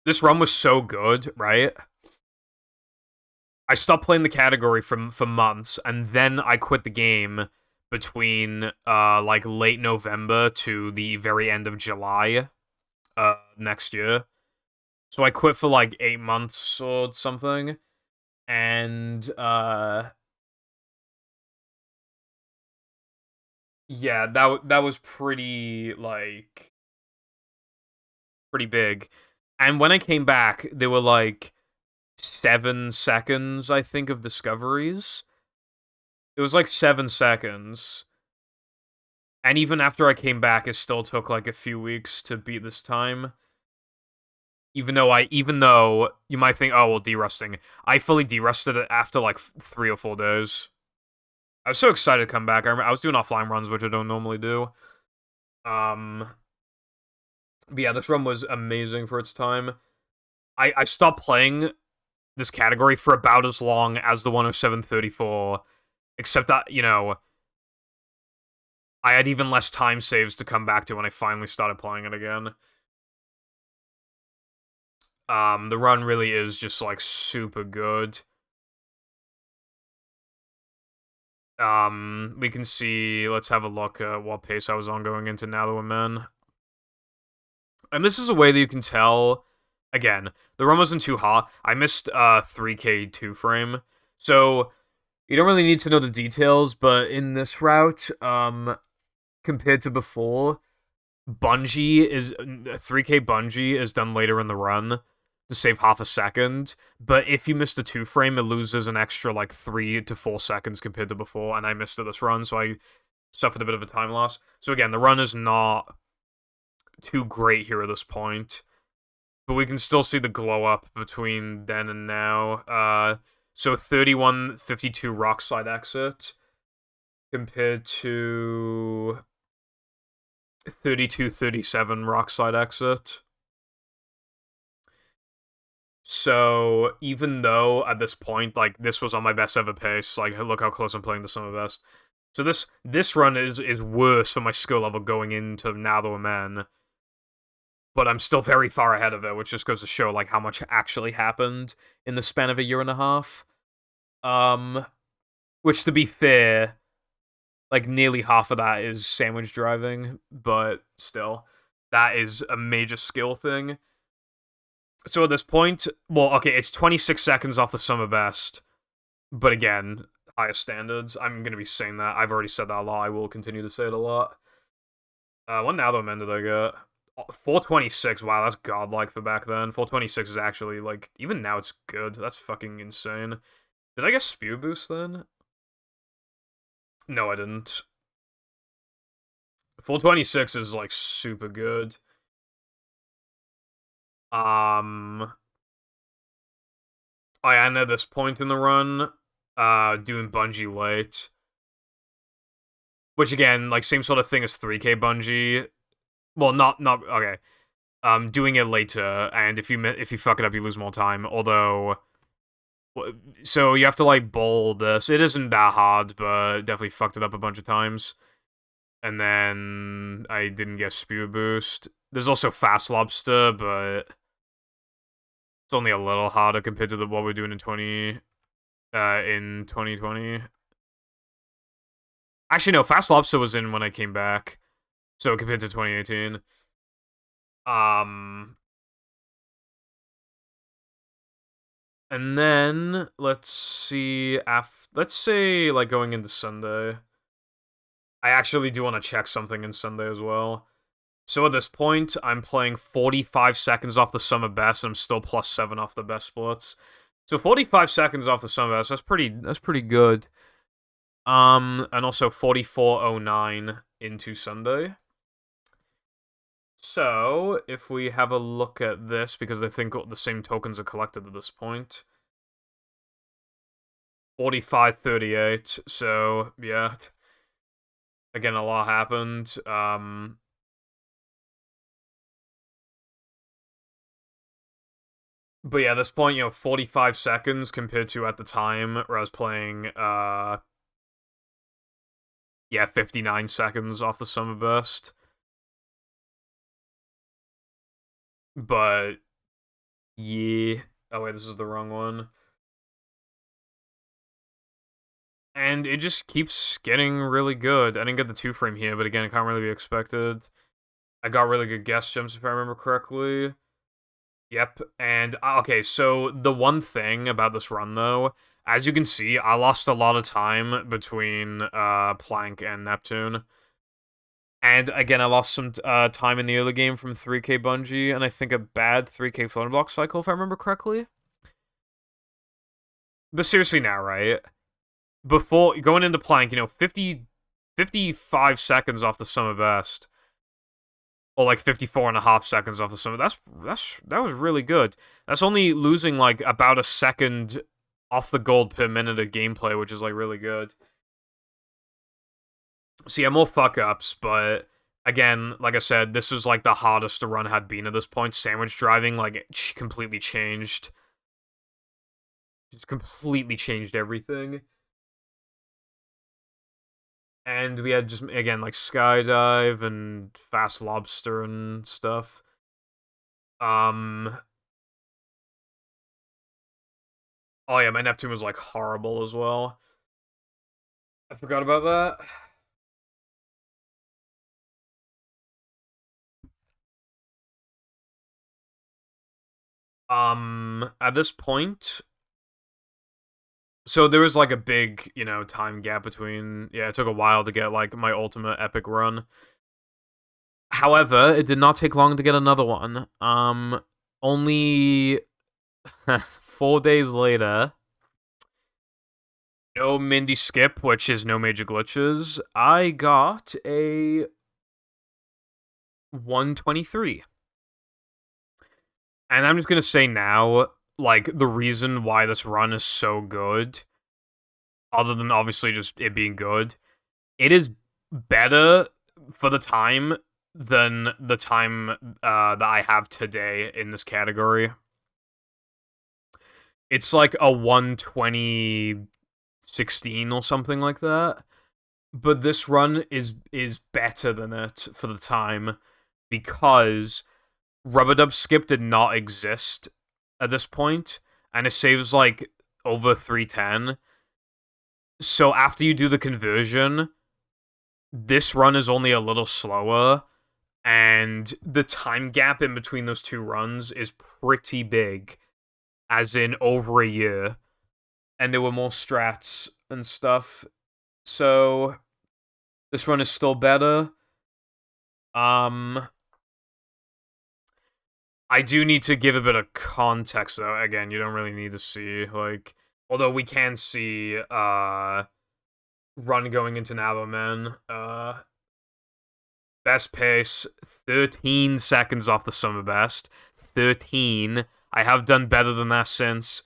This run was so good, right? I stopped playing the category for months, and then I quit the game between like late November to the very end of July next year. So I quit for like 8 months or something. And yeah, that was pretty like pretty big. And when I came back, there were like 7 seconds, I think, of discoveries. It was like 7 seconds. And even after I came back, it still took like a few weeks to beat this time. Even though you might think, oh, well, derusting. I fully derusted it after like 3 or 4 days. I was so excited to come back. I was doing offline runs, which I don't normally do. But yeah, this run was amazing for its time. I stopped playing this category for about as long as the 107.34, except that, you know, I had even less time saves to come back to when I finally started playing it again. The run really is just, like, super good. We can see, let's have a look at what pace I was on going into Now That We're Men. And this is a way that you can tell, again, the run wasn't too hot. I missed 3K 2 frame. So, You don't really need to know the details, but in this route, compared to before, Bungie is 3K Bungie is done later in the run to save half a second. But if you missed a 2 frame, it loses an extra like 3 to 4 seconds compared to before. And I missed it this run, so I suffered a bit of a time loss. So again, the run is not too great here at this point, but we can still see the glow up between then and now. So 31:52 Rockside exit compared to 32:37 Rockside exit. So even though at this point, like, this was on my best ever pace, like, look how close I'm playing the summer best. So this run is worse for my skill level going into Now That We're Men, but I'm still very far ahead of it, which just goes to show like how much actually happened in the span of a year and a half. Which to be fair, like nearly half of that is sandwich driving, but still, that is a major skill thing. So at this point, well, okay, it's 26 seconds off the summer best, but again, higher standards. I'm gonna be saying that. I've already said that a lot. I will continue to say it a lot. What Now Though Men did I get? 426. Wow, that's godlike for back then. 426 is actually like even now it's good. That's fucking insane. Did I get spew boost then? No, I didn't. 426 is like super good. I am at this point in the run, doing Bungie late. Which again, like same sort of thing as 3K Bungie. Well, not okay. Doing it later, and if you fuck it up, you lose more time. Although, so you have to like bowl this. It isn't that hard, but definitely fucked it up a bunch of times. And then I didn't get spew boost. There's also fast lobster, but it's only a little harder compared to what we're doing in 2020. Actually, no, fast lobster was in when I came back, so compared to 2018. And then let's see. Let's say like going into Sunday. I actually do want to check something in Sunday as well. So at this point, I'm playing 45 seconds off the summer best, and I'm still +7 off the best splits. So 45 seconds off the summer best, that's pretty good. And also 44:09 into Sunday. So if we have a look at this, because I think the same tokens are collected at this point. 45:38. So yeah, again, a lot happened. But yeah, at this point, 45 seconds compared to at the time where I was playing, yeah, 59 seconds off the summer burst. But yeah, oh wait, this is the wrong one. And it just keeps getting really good. I didn't get the 2 frame here, but again, it can't really be expected. I got really good guest jumps if I remember correctly. Yep, and okay, so the one thing about this run, though, as you can see, I lost a lot of time between Plank and Neptune. And again, I lost some time in the early game from 3K Bungie, and I think a bad 3K floating block cycle, if I remember correctly. But seriously now, right? Before going into Plank, 55 seconds off the summer best. Or like 54.5 seconds off the summer. That was really good. That's only losing like about a second off the gold per minute of gameplay, which is like really good. So yeah, more fuck ups, but again, like I said, this was like the hardest the run had been at this point. Sandwich driving, like, it completely changed. It's completely changed everything. And we had just, again, like skydive and fast lobster and stuff. Oh yeah, my Neptune was like horrible as well. I forgot about that. At this point, So there was like a big, time gap between. Yeah, it took a while to get like my ultimate epic run. However, it did not take long to get another one. Only 4 days later, no Mindy skip, which is no major glitches. I got a 123. And I'm just gonna say now, like, the reason why this run is so good, other than obviously just it being good, it is better for the time than the time that I have today in this category. It's like a 12016 or something like that. But this run is better than it for the time because Rubber Dub Skip did not exist at this point, and it saves like over 310. So after you do the conversion, this run is only a little slower, and the time gap in between those two runs is pretty big, as in over a year, and there were more strats and stuff. So this run is still better. I do need to give a bit of context, though. Again, you don't really need to see, like... Although we can see, run going into Navaman. Best pace, 13 seconds off the summer best. 13. I have done better than that since.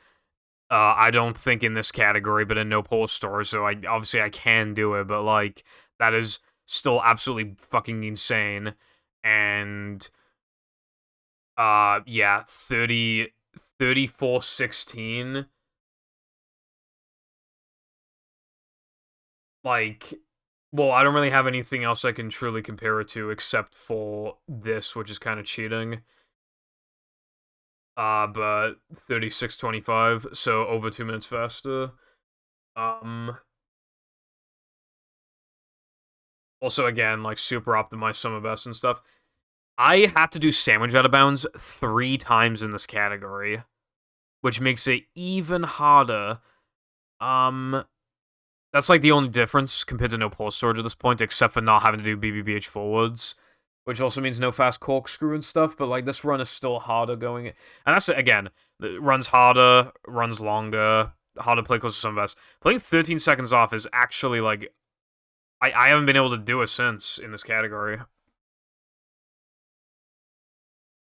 I don't think in this category, but in no poll store, so obviously I can do it, but, like, that is still absolutely fucking insane. And... yeah, 3416. Like, well, I don't really have anything else I can truly compare it to except for this, which is kind of cheating. But 3625, so over 2 minutes faster. Also, again, like, super optimized summer best and stuff. I had to do sandwich out of bounds 3 times in this category, which makes it even harder. That's like the only difference compared to no pulse storage at this point, except for not having to do BBBH forwards, which also means no fast corkscrew and stuff, but like this run is still harder going. And that's, again, it runs harder, runs longer, harder to play close to some best. Playing 13 seconds off is actually like, I haven't been able to do it since in this category.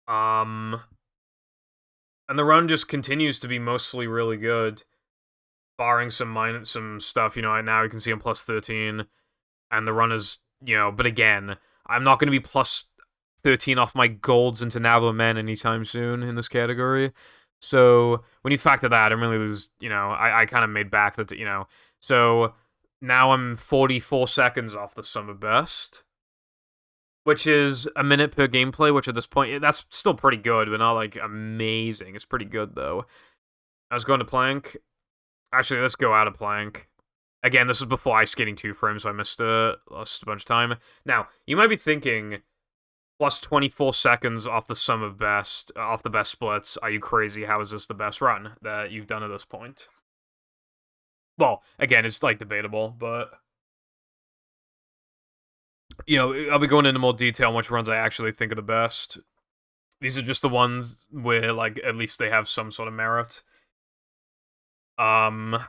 And the run just continues to be mostly really good, barring some stuff. Now you can see I'm plus 13, and the run is, but again, I'm not going to be plus 13 off my golds into Navajo Men anytime soon in this category. So when you factor that, I really lose, I kind of made back that, so now I'm 44 seconds off the summer best, which is a minute per gameplay, which at this point, that's still pretty good, but not, like, amazing. It's pretty good, though. I was going to Plank. Actually, let's go out of Plank. Again, this is before Ice Skating 2 frames, so I lost a bunch of time. Now, you might be thinking, plus 24 seconds off the sum of best, off the best splits. Are you crazy? How is this the best run that you've done at this point? Well, again, it's, like, debatable, but... I'll be going into more detail on which runs I actually think are the best. These are just the ones where, like, at least they have some sort of merit. Now,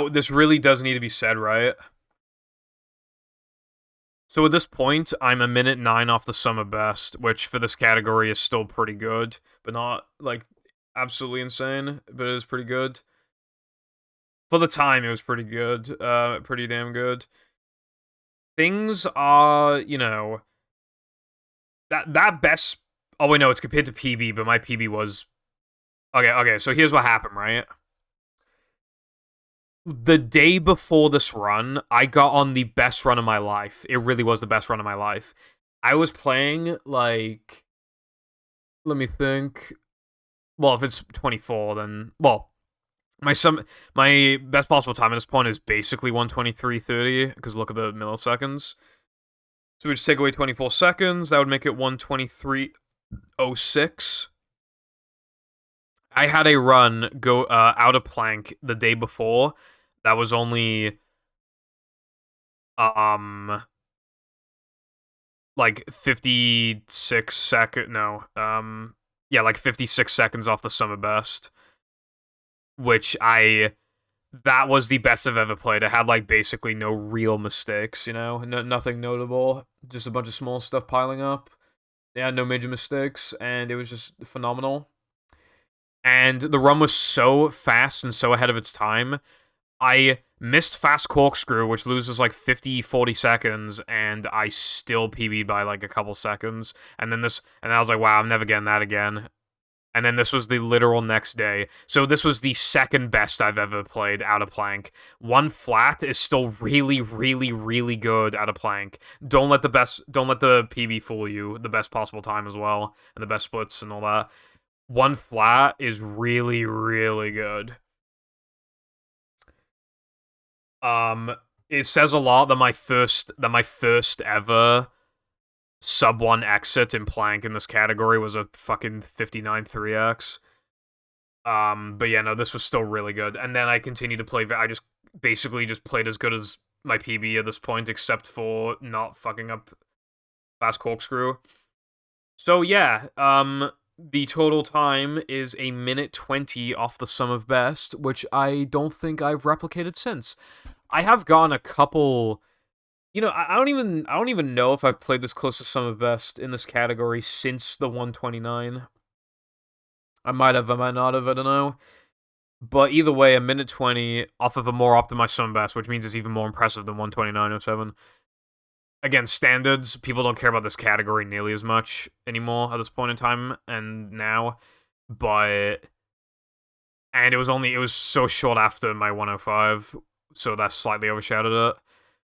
this really does need to be said, right? So at this point, I'm a minute 9 off the summer best, which for this category is still pretty good, but not, like, absolutely insane, but it is pretty good. For the time, it was pretty good, pretty damn good. Things are, that best... Oh, wait, no, it's compared to PB, but my PB was... Okay, so here's what happened, right? The day before this run, I got on the best run of my life. It really was the best run of my life. I was playing, like... Let me think. Well, if it's 24, then... Well, my best possible time at this point is basically 123.30, because look at the milliseconds. So we just take away 24 seconds, that would make it 123... '06. I had a run go out of plank the day before that was only um like 56 second no yeah, like 56 seconds off the summer best, which I that was the best I've ever played. I had like basically no real mistakes, nothing notable, just a bunch of small stuff piling up. Yeah, no major mistakes, and it was just phenomenal. And the run was so fast and so ahead of its time. I missed fast corkscrew, which loses like 50, 40 seconds, and I still PB'd by like a couple seconds. And I was like, wow, I'm never getting that again. And then this was the literal next day. So this was the second best I've ever played out of plank. One flat is still really, really, really good out of plank. Don't let the PB fool you. The best possible time as well, and the best splits and all that. One flat is really, really good. Um, it says a lot that my first ever sub 1 exit in plank in this category was a fucking 59 3x. But yeah, no, this was still really good. And then I continued to play. I just basically just played as good as my PB at this point, except for not fucking up fast corkscrew. So yeah, the total time is a minute 20 off the sum of best, which I don't think I've replicated since. I have gotten a couple. I don't even know if I've played this close to sum of best in this category since the 129. I might have, I might not have, I don't know. But either way, a minute 20 off of a more optimized sum of best, which means it's even more impressive than 129.07. Again, standards, people don't care about this category nearly as much anymore at this point in time and now. But and it was so short after my 105, so that slightly overshadowed it.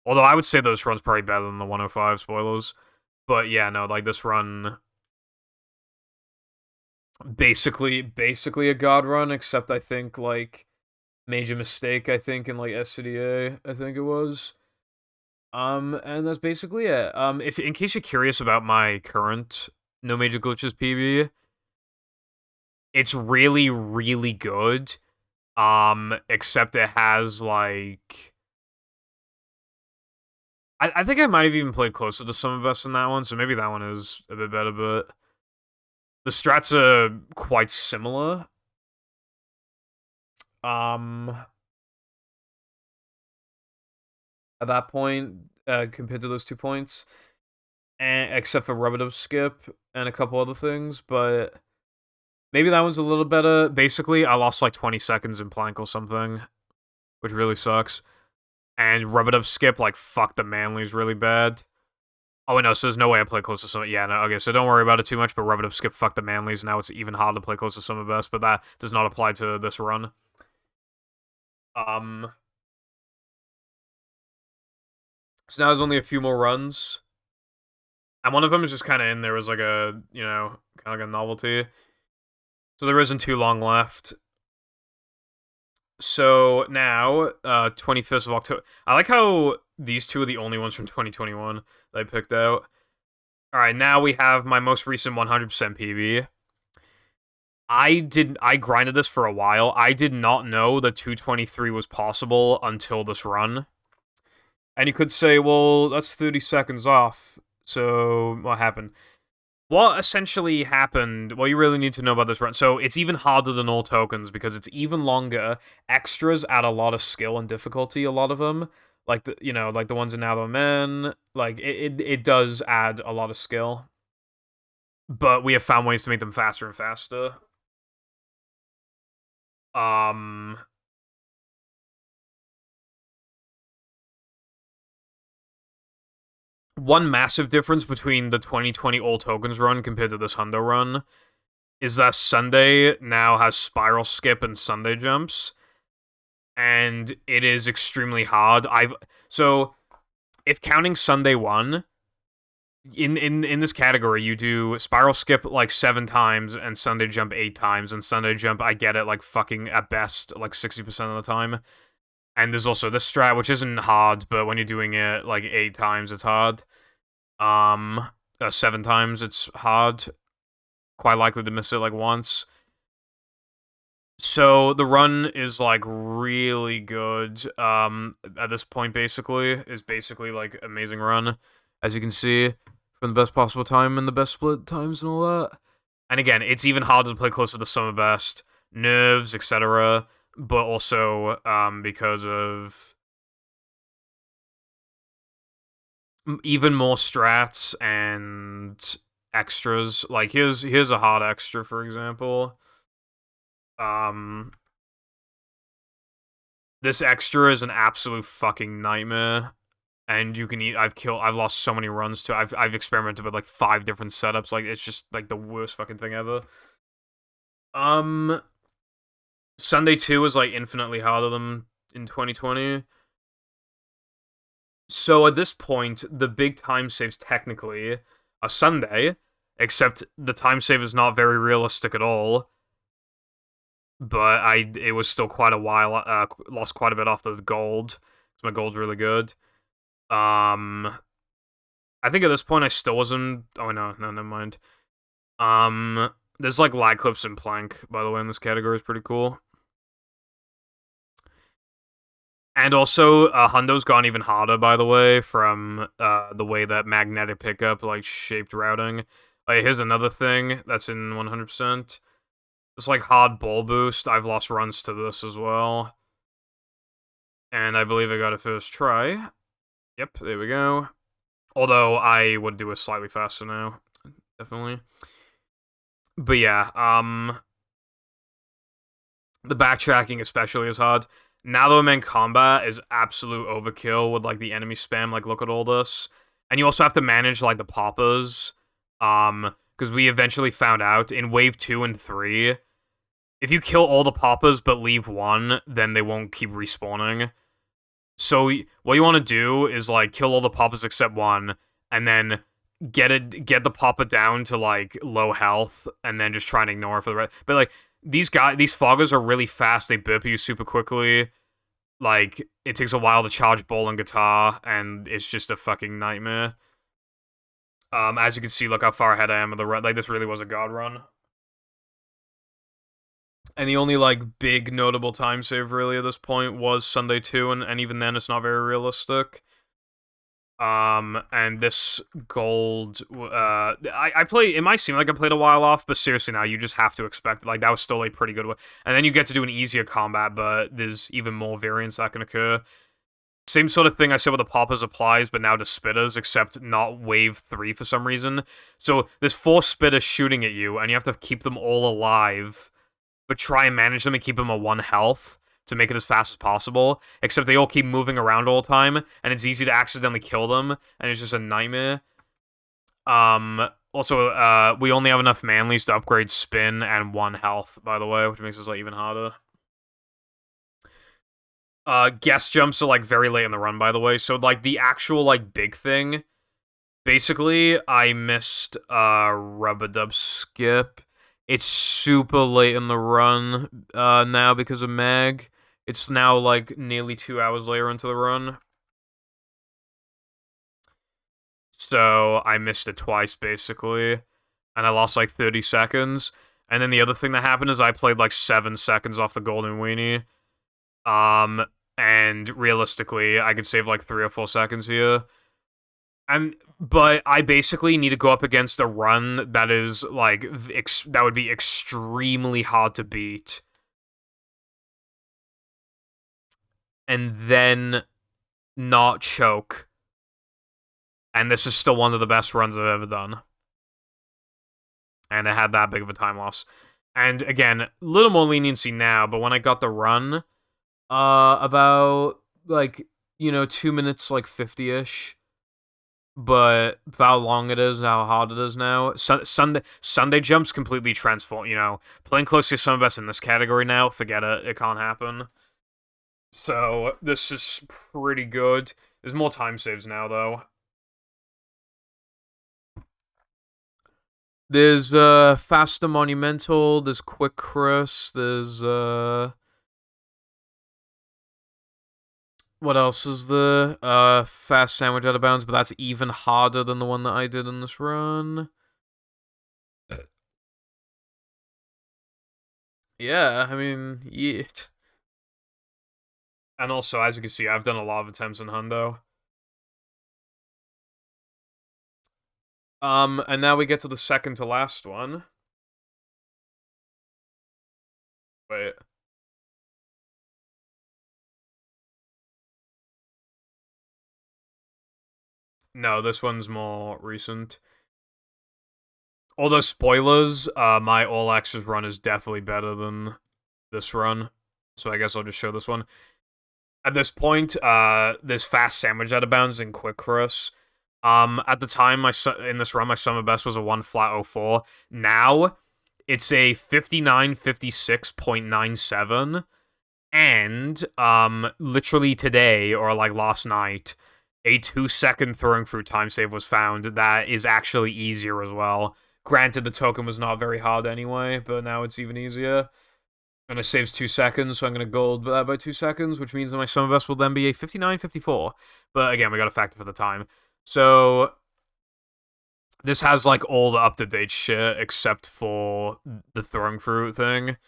Although I would say this run's probably better than the 105, spoilers. But yeah, no, like this run basically a god run, except I think like major mistake, I think, in like SCDA, I think it was. And that's basically it. If in case you're curious about my current no major glitches PB, it's really, really good. Except it has like I think I might have even played closer to some of us in that one, so maybe that one is a bit better, but the strats are quite similar. Um, at that point, compared to those 2 points, and except for rub skip and a couple other things, but maybe that one's a little better. Basically, I lost like 20 seconds in plank or something, which really sucks. And rub skip like fucked the Manleys really bad. Oh wait, no, so there's no way I play close to some. Yeah, no, okay, so don't worry about it too much. But rub skip fucked the Manleys. Now it's even harder to play close to some of best, but that does not apply to this run. Um, so now there's only a few more runs. And one of them is just kind of in there as like a, kind of like a novelty. So there isn't too long left. So now, 25th of October. I like how these two are the only ones from 2021 that I picked out. Alright, now we have my most recent 100% PB. I grinded this for a while. I did not know that 223 was possible until this run. And you could say, well, that's 30 seconds off. So, what happened? What essentially happened, well, you really need to know about this run. So, it's even harder than all tokens because it's even longer. Extras add a lot of skill and difficulty, a lot of them. Like, like the ones in Now the Men. Like, it does add a lot of skill. But we have found ways to make them faster and faster. Um... One massive difference between the 2020 all tokens run compared to this Hundo run is that Sunday now has spiral skip and Sunday jumps, and it is extremely hard. So if counting Sunday 1, in this category, you do spiral skip like 7 times and Sunday jump 8 times, and Sunday jump I get it like fucking at best like 60% of the time. And there's also this strat, which isn't hard, but when you're doing it like 8 times, it's hard. 7 times, it's hard. quite likely to miss it like once. So the run is like really good. At this point, basically, is basically like amazing run, as you can see, from the best possible time and the best split times and all that. And again, it's even harder to play closer to summer best, nerves, etc. But also because of even more strats and extras. Like here's a hard extra, for example. Um, this extra is an absolute fucking nightmare. And you can eat. I've lost so many runs to. I've experimented with like 5 different setups. Like it's just like the worst fucking thing ever. Um, Sunday 2 is like infinitely harder than in 2020. So at this point, the big time saves technically a Sunday, except the time save is not very realistic at all. But it was still quite a while. Lost quite a bit off those gold. So my gold's really good. I think at this point I still wasn't. Oh no, never mind. There's like lag clips and plank, by the way, in this category is pretty cool. And also, Hundo's gone even harder, by the way, from the way that magnetic pickup like shaped routing. Here's another thing that's in 100%. It's like hard ball boost. I've lost runs to this as well. And I believe I got a first try. Yep, there we go. Although I would do it slightly faster now, definitely. But yeah, the backtracking especially is hard. Now that I'm in combat is absolute overkill with like the enemy spam. Like, look at all this, and you also have to manage like the poppers. Because we eventually found out in wave 2 and 3, if you kill all the poppers but leave one, then they won't keep respawning. So what you want to do is like kill all the poppers except one, and then get the popper down to like low health, and then just try and ignore it for the rest. But like these foggers are really fast. They burp you super quickly. Like it takes a while to charge bowl and guitar, and it's just a fucking nightmare. As you can see, look how far ahead I am of the run. Like this really was a god run. And the only like big notable time save really at this point was Sunday 2, and even then it's not very realistic. And this gold, I play. It might seem like I played a while off, but seriously, now you just have to expect like that was still a pretty good one. And then you get to do an easier combat, but there's even more variance that can occur. Same sort of thing I said with the poppers applies, but now to spitters, except not wave 3 for some reason. So there's 4 spitters shooting at you, and you have to keep them all alive, but try and manage them and keep them at 1 health to make it as fast as possible, except they all keep moving around all the time, and it's easy to accidentally kill them, and it's just a nightmare. Also, we only have enough manlies to upgrade spin and 1 health, by the way, which makes this like even harder. Guest jumps are like very late in the run, by the way, so like the actual like big thing, basically, I missed Rub-a-Dub skip. It's super late in the run now because of Mag. It's now like nearly 2 hours later into the run. So I missed it twice, basically. And I lost like 30 seconds. And then the other thing that happened is I played like 7 seconds off the Golden Weenie. And realistically, I could save like 3 or 4 seconds here. But I basically need to go up against a run that is like that would be extremely hard to beat, and then not choke. And this is still one of the best runs I've ever done, and I had that big of a time loss. And again, a little more leniency now, but when I got the run, about like 2 minutes like 50ish. But how long it is, how hard it is now. Sunday jumps completely transform. Playing close to some best in this category now, forget it. It can't happen. So this is pretty good. There's more time saves now, though. There's faster monumental. There's quick Chris. There's what else is the fast sandwich out of bounds, but that's even harder than the one that I did in this run. Yeah, I mean, yeah. And also, as you can see, I've done a lot of attempts in Hundo. And now we get to the second to last one. Wait. No, this one's more recent. Although spoilers, my All Access run is definitely better than this run. So I guess I'll just show this one. At this point, there's fast sandwich out of bounds and quick cross. At the time, in this run, my summer best was a 1 flat 04. Now, it's a 59:56.97. And, literally today, or like last night, a 2-second throwing through time save was found that is actually easier as well. Granted, the token was not very hard anyway, but now it's even easier. And it saves 2 seconds, so I'm going to gold that by 2 seconds, which means that my summer best will then be a 59:54. But again, we got to factor for the time. So, this has like all the up-to-date shit except for the throwing through thing.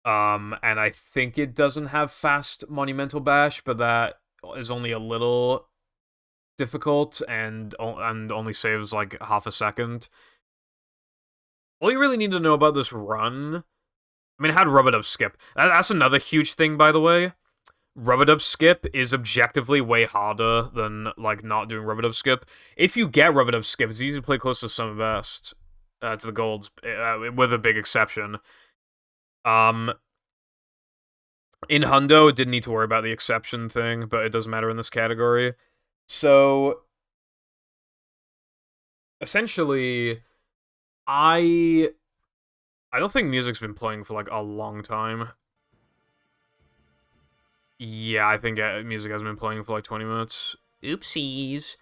And I think it doesn't have fast Monumental Bash, but that is only a little difficult and only saves like half a second. All you really need to know about this run, I mean, it had Rub-a-Dub Skip. That's another huge thing, by the way. Rub-a-Dub Skip is objectively way harder than, like, not doing Rub-a-Dub Skip. If you get Rub-a-Dub Skip, it's easy to play close to Summer Best, to the Golds, with a big exception. In Hundo, it didn't need to worry about the exception thing, but it doesn't matter in this category. So, essentially, I don't think music's been playing for, like, a long time. Yeah, I think music has been playing for, like, 20 minutes. Oopsies.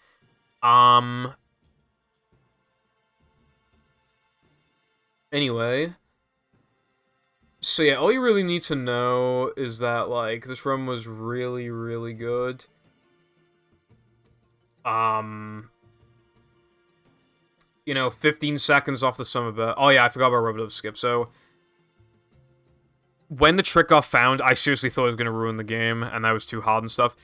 Anyway. So yeah, all you really need to know is that, like, this run was really, really good. You know, 15 seconds off the sum of it. Oh yeah, I forgot about Rub-a-Dub Skip. So, when the trick got found, I seriously thought it was going to ruin the game, and that was too hard and stuff.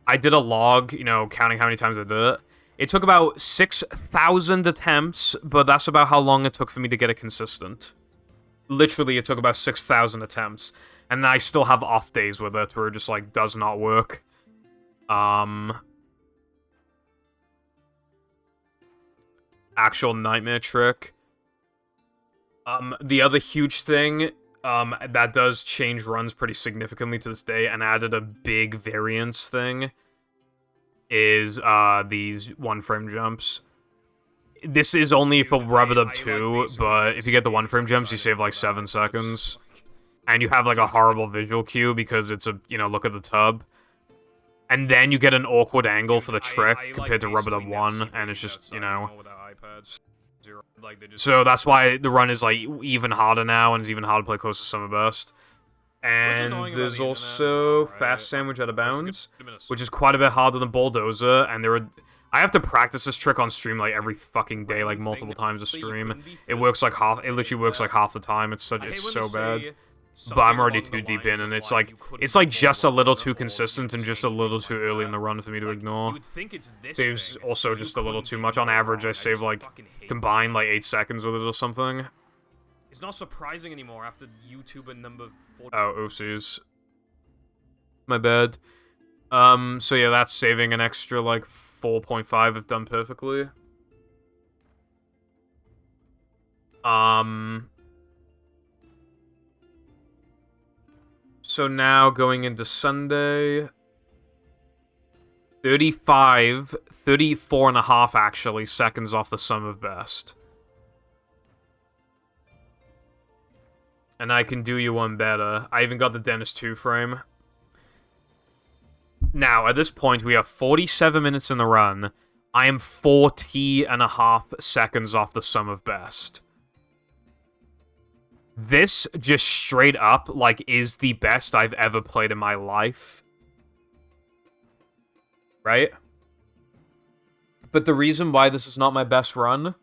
I did a log, you know, counting how many times I did it. It took about 6,000 attempts, but that's about how long it took for me to get it consistent. Literally, it took about 6,000 attempts. And I still have off days with it, where it just, like, does not work. Actual nightmare trick. The other huge thing, that does change runs pretty significantly to this day, and added a big variance thing, is, these one-frame jumps. This is only for Rub-a-Dub 2, but if you get the one-frame jumps, you save, like, 7 seconds. And you have, like, a horrible visual cue because it's a, you know, look at the tub. And then you get an awkward angle for the trick compared to Rub-a-Dub 1, and it's just, you know. So that's why the run is, like, even harder now, and it's even harder to play close to Summer Best. And there's also Fast Sandwich Out of Bounds, which is quite a bit harder than Bulldozer, and I have to practice this trick on stream, like, every fucking day, like, multiple times a stream. It literally works, like, half the time. It's so bad. But I'm already too deep in, and it's like just a little too consistent and just a little too early in the run for me to ignore. Saves also just a little too much. On average, I save, like, combined, like, 8 seconds with it or something. It's not surprising anymore after YouTuber number 40. Oh, oopsies. My bad. So yeah, that's saving an extra, like, 4.5 if done perfectly. So now, going into Sunday, 34 and a half, actually, seconds off the sum of best. And I can do you one better. I even got the Dennis 2 frame. Now, at this point, we have 47 minutes in the run. I am 40 and a half seconds off the sum of best. This, just straight up, like, is the best I've ever played in my life. Right? But the reason why this is not my best run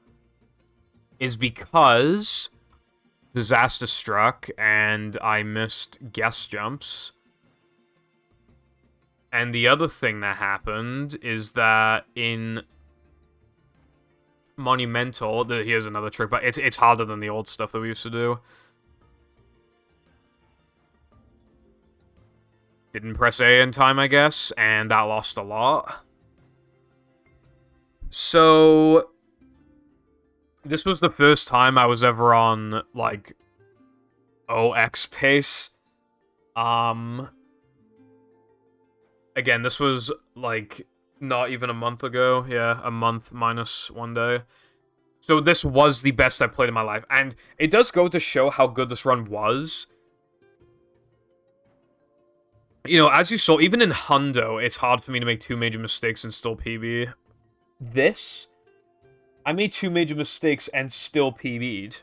is because disaster struck, and I missed guest jumps. And the other thing that happened is that in Monumental, here's another trick, but it's harder than the old stuff that we used to do. Didn't press A in time, I guess, and that lost a lot. So, this was the first time I was ever on, like, OX pace. Again, this was, like, not even a month ago. Yeah, a month minus 1 day. So this was the best I've played in my life. And it does go to show how good this run was. You know, as you saw, even in Hundo, it's hard for me to make 2 major mistakes and still PB. This, I made 2 major mistakes and still PB'd.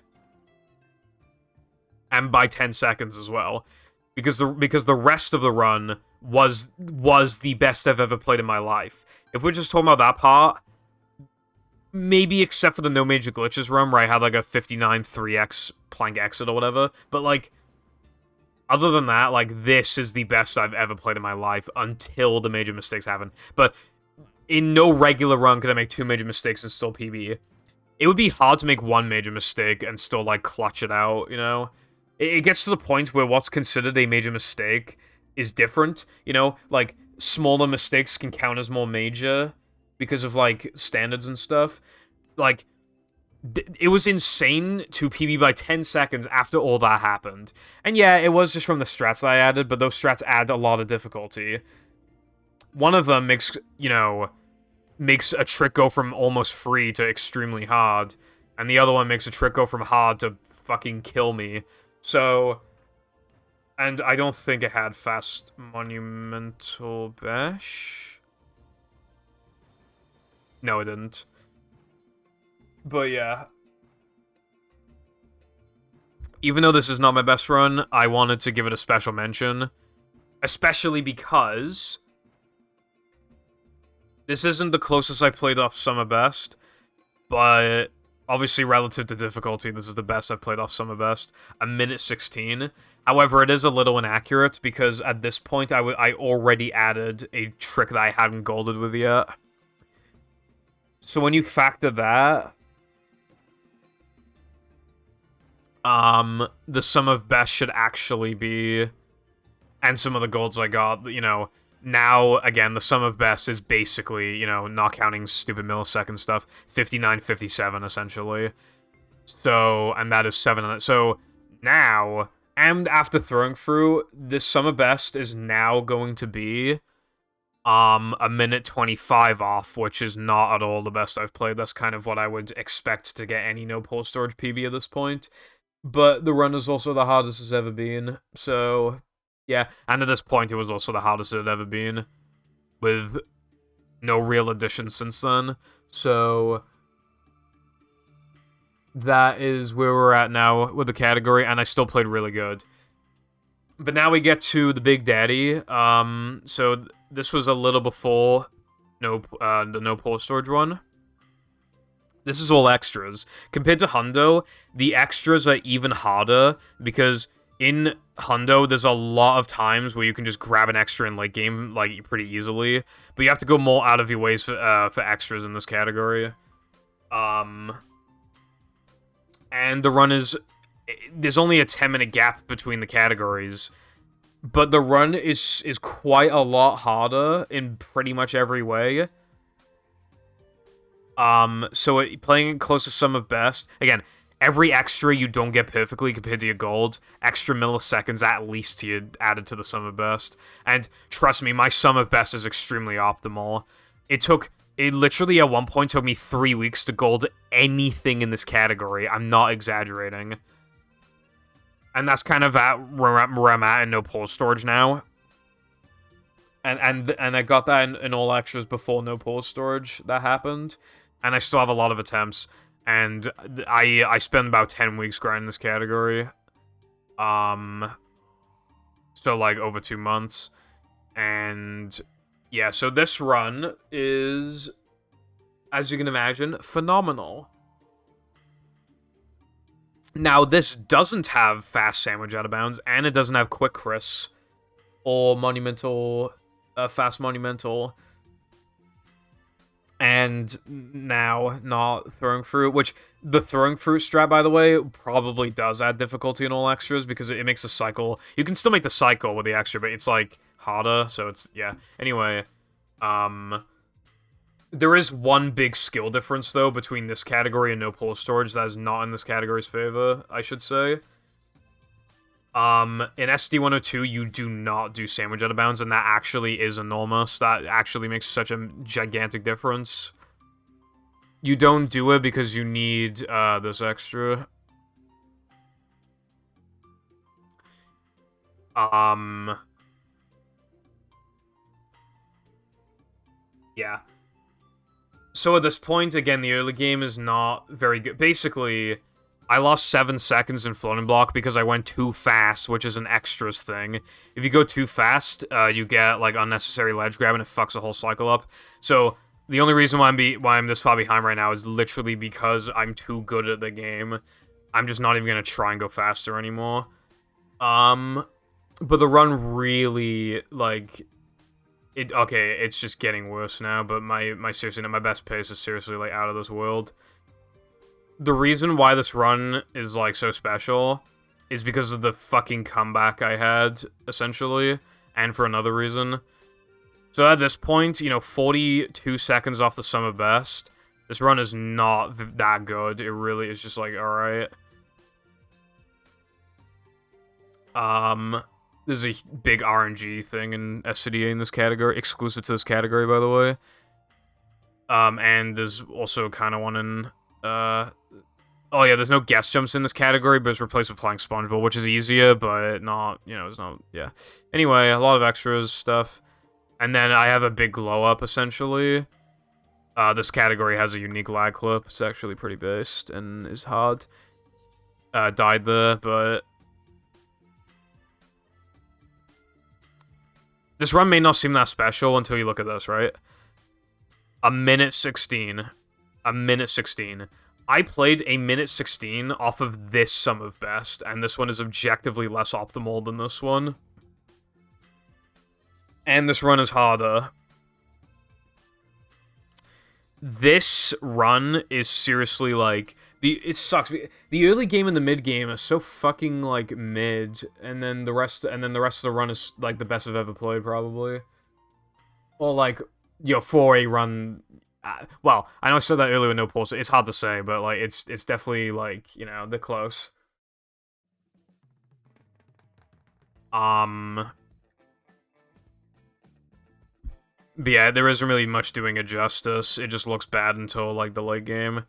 And by 10 seconds as well. Because the rest of the run was the best I've ever played in my life. If we're just talking about that part, maybe except for the no major glitches run where I had like a 59 3x plank exit or whatever, but like other than that, like this is the best I've ever played in my life until the major mistakes happen. But in no regular run could I make 2 major mistakes and still PB. It would be hard to make 1 major mistake and still like clutch it out, you know? It gets to the point where what's considered a major mistake is different, you know? Like, smaller mistakes can count as more major because of, like, standards and stuff. Like, it was insane to PB by 10 seconds after all that happened. And yeah, it was just from the strats I added, but those strats add a lot of difficulty. One of them makes, you know, makes a trick go from almost free to extremely hard, and the other one makes a trick go from hard to fucking kill me. So, and I don't think it had fast monumental bash. No, it didn't. But yeah. Even though this is not my best run, I wanted to give it a special mention. Especially because this isn't the closest I played off Summer Best, but obviously, relative to difficulty, this is the best I've played off Summer Best. A minute 16. However, it is a little inaccurate, because at this point, I already added a trick that I hadn't golded with yet. So when you factor that, the sum of best should actually be, and some of the golds I got, you know, now, again, the sum of best is basically, you know, not counting stupid millisecond stuff, 59-57, essentially. So, and that is 7. So, now, and after throwing through, this sum of best is now going to be, a minute 25 off, which is not at all the best I've played. That's kind of what I would expect to get any no-pull storage PB at this point. But the run is also the hardest it's ever been, so yeah, and at this point, it was also the hardest it had ever been, with no real additions since then. So that is where we're at now with the category, and I still played really good. But now we get to the Big Daddy. So this was a little before the no pull storage one. This is all extras. Compared to Hundo, the extras are even harder, because in Hundo, there's a lot of times where you can just grab an extra in late game, like, pretty easily. But you have to go more out of your ways for extras in this category. And the run is... There's only a 10-minute gap between the categories. But the run is quite a lot harder in pretty much every way. So playing close to sum of best... Again, every extra you don't get perfectly compared to your gold. Extra milliseconds at least you added to the sum of best. And trust me, my sum of best is extremely optimal. It literally at one point took me 3 weeks to gold anything in this category. I'm not exaggerating. And that's kind of where I'm at in no pull storage now. And I got that in all extras before no pull storage that happened. And I still have a lot of attempts. And I spent about 10 weeks grinding this category. So, like, over 2 months. And, yeah, so this run is, as you can imagine, phenomenal. Now, this doesn't have fast sandwich out of bounds, and it doesn't have quick Chris or monumental, fast monumental. And now not throwing fruit, which the throwing fruit strat, by the way, probably does add difficulty in all extras because it makes the cycle. You can still make the cycle with the extra, but it's like harder, so it's yeah. Anyway, there is one big skill difference though between this category and no pull storage that is not in this category's favor, I should say. In SD102, you do not do sandwich out of bounds, and that actually is enormous. That actually makes such a gigantic difference. You don't do it because you need, this extra. Yeah. So at this point, again, the early game is not very good. Basically, I lost 7 seconds in floating block because I went too fast, which is an extras thing. If you go too fast, you get, like, unnecessary ledge grab, and it fucks the whole cycle up. So, the only reason why I'm this far behind right now is literally because I'm too good at the game. I'm just not even gonna try and go faster anymore. But the run really, like... Okay, it's just getting worse now, but my best pace is seriously, like, out of this world. The reason why this run is, like, so special is because of the fucking comeback I had, essentially, and for another reason. So at this point, you know, 42 seconds off the summer best, this run is not that good. It really is just, like, alright. There's a big RNG thing in SCDA in this category, exclusive to this category, by the way. And there's also kind of one in, oh yeah, there's no guest jumps in this category, but it's replaced with playing SpongeBob, which is easier, but not, you know, it's not, yeah. Anyway, a lot of extras stuff. And then I have a big glow up, essentially. This category has a unique lag clip. It's actually pretty based and is hard. Died there, but... This run may not seem that special until you look at this, right? A minute 16. A minute 16. I played a minute 16 off of this sum of best, and this one is objectively less optimal than this one. And this run is harder. This run is seriously, like... It sucks. The early game and the mid game are so fucking, like, mid, and then the rest of the run is, like, the best I've ever played, probably. Or, like, yo, for a run... well, I know I said that earlier with no pulse. It's hard to say, but, like, it's definitely, like, you know, they're close. But yeah, there isn't really much doing it justice. It just looks bad until, like, the late game.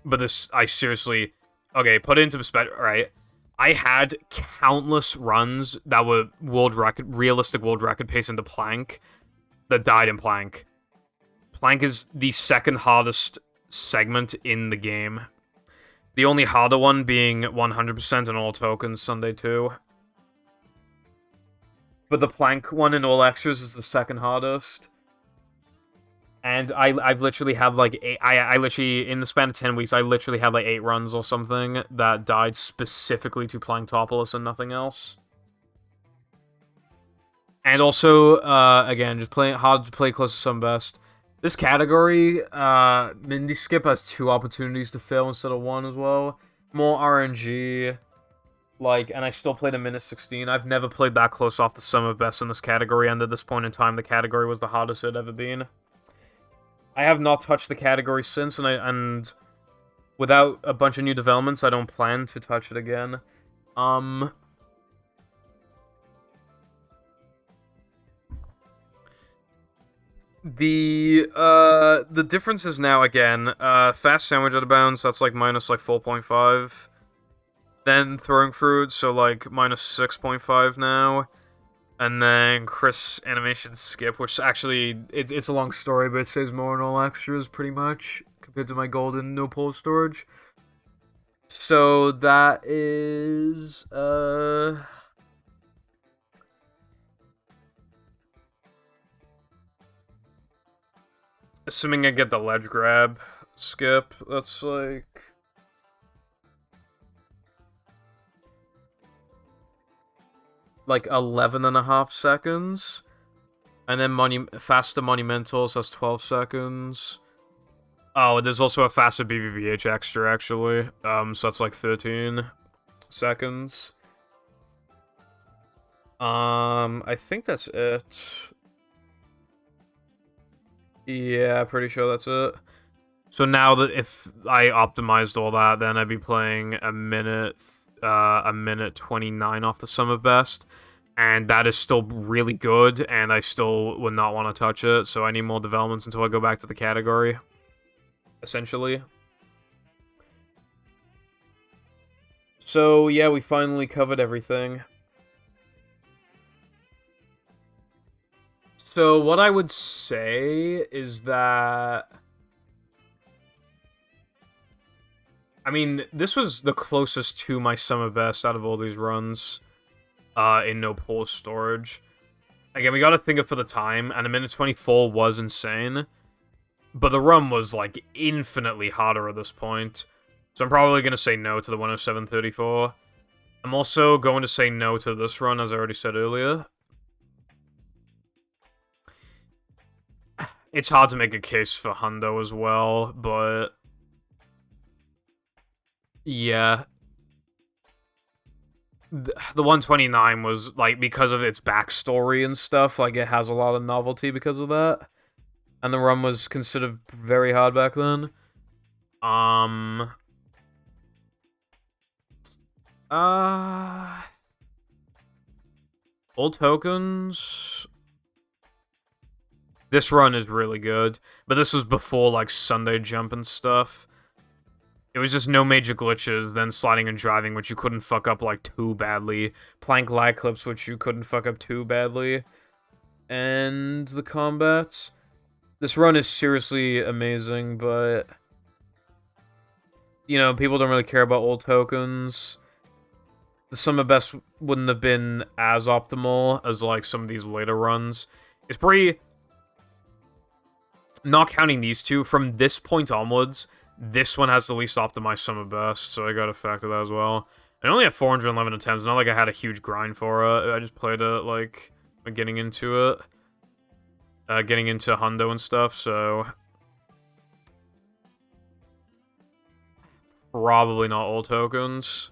But this, I seriously... Okay, put it into perspective, right? I had countless runs that were realistic world record pace into Plank that died in Plank. Plank is the second hardest segment in the game. The only harder one being 100% on all tokens Sunday 2. But the Plank one in all extras is the second hardest. And I've literally had, like, I literally, in the span of 10 weeks, I literally had, like, 8 runs or something that died specifically to Planktopolis and nothing else. And also, again, just playing hard to play close to some best. This category, Mindy Skip has 2 opportunities to fail instead of 1 as well. More RNG, like, and I still played a minute 16. I've never played that close off the sum of best in this category, and at this point in time, the category was the hardest it had ever been. I have not touched the category since, and without a bunch of new developments, I don't plan to touch it again. The difference is now, again, fast sandwich out of bounds, that's like minus like 4.5. Then throwing fruit, so like minus 6.5 now. And then Chris animation skip, which actually, it's a long story, but it saves more in all extras, pretty much, compared to my golden no pull storage. So that is, assuming I get the ledge grab skip, that's like... like 11.5 seconds. And then faster monumentals, that's 12 seconds. Oh, there's also a faster BBBH extra, actually. So that's like 13 seconds. I think that's it. Yeah, pretty sure that's it. So now that if I optimized all that, then I'd be playing a minute 29 off the summer best. And that is still really good, and I still would not want to touch it, so I need more developments until I go back to the category. Essentially. So, yeah, we finally covered everything. So, what I would say is that... I mean, this was the closest to my summer best out of all these runs in no pull storage. Again, we gotta think of for the time, and a minute 24 was insane. But the run was, like, infinitely harder at this point. So I'm probably gonna say no to the 107.34. I'm also going to say no to this run, as I already said earlier. It's hard to make a case for Hundo as well, but... yeah. The 129 was, like, because of its backstory and stuff, like, it has a lot of novelty because of that. And the run was considered very hard back then. Old tokens... This run is really good, but this was before, like, Sunday Jump and stuff. It was just no major glitches, then sliding and driving, which you couldn't fuck up, like, too badly. Plank lag clips, which you couldn't fuck up too badly. And the combats. This run is seriously amazing, but... you know, people don't really care about old tokens. The summer best wouldn't have been as optimal as, like, some of these later runs. It's pretty... not counting these two, from this point onwards, this one has the least optimized summer best, so I gotta factor that as well. I only have 411 attempts, not like I had a huge grind for it. I just played it, like, getting into it. Getting into Hundo and stuff, so... probably not all tokens.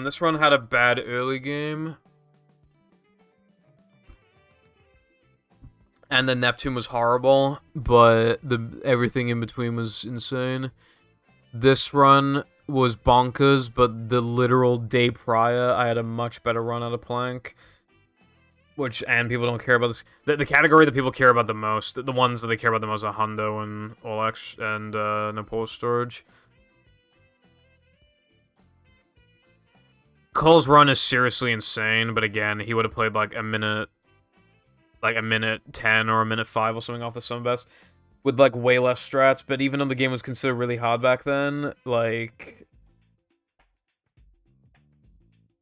This run had a bad early game. And the Neptune was horrible, but everything in between was insane. This run was bonkers, but the literal day prior, I had a much better run out of Plank. And people don't care about this. The category that people care about the most, the ones that they care about the most are Hundo and Olex and Nepal Storage. Cole's run is seriously insane, but again, he would have played like a minute 10 or a minute 5 or something off the summer best with like way less strats, but even though the game was considered really hard back then, like,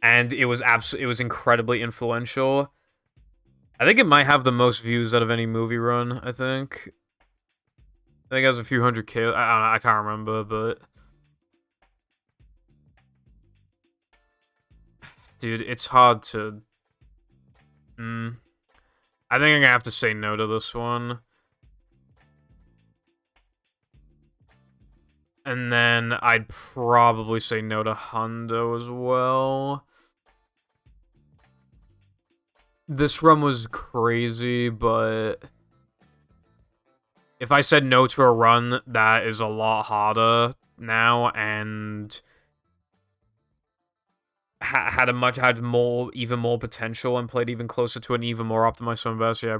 and it was incredibly influential. I think it might have the most views out of any movie run, I think. I think it has a few hundred K. I don't know, I can't remember, but dude, it's hard to I think I'm gonna have to say no to this one. And then I'd probably say no to Hundo as well. This run was crazy, but... if I said no to a run that is a lot harder now and... had even more potential and played even closer to an even more optimized summer best, yeah,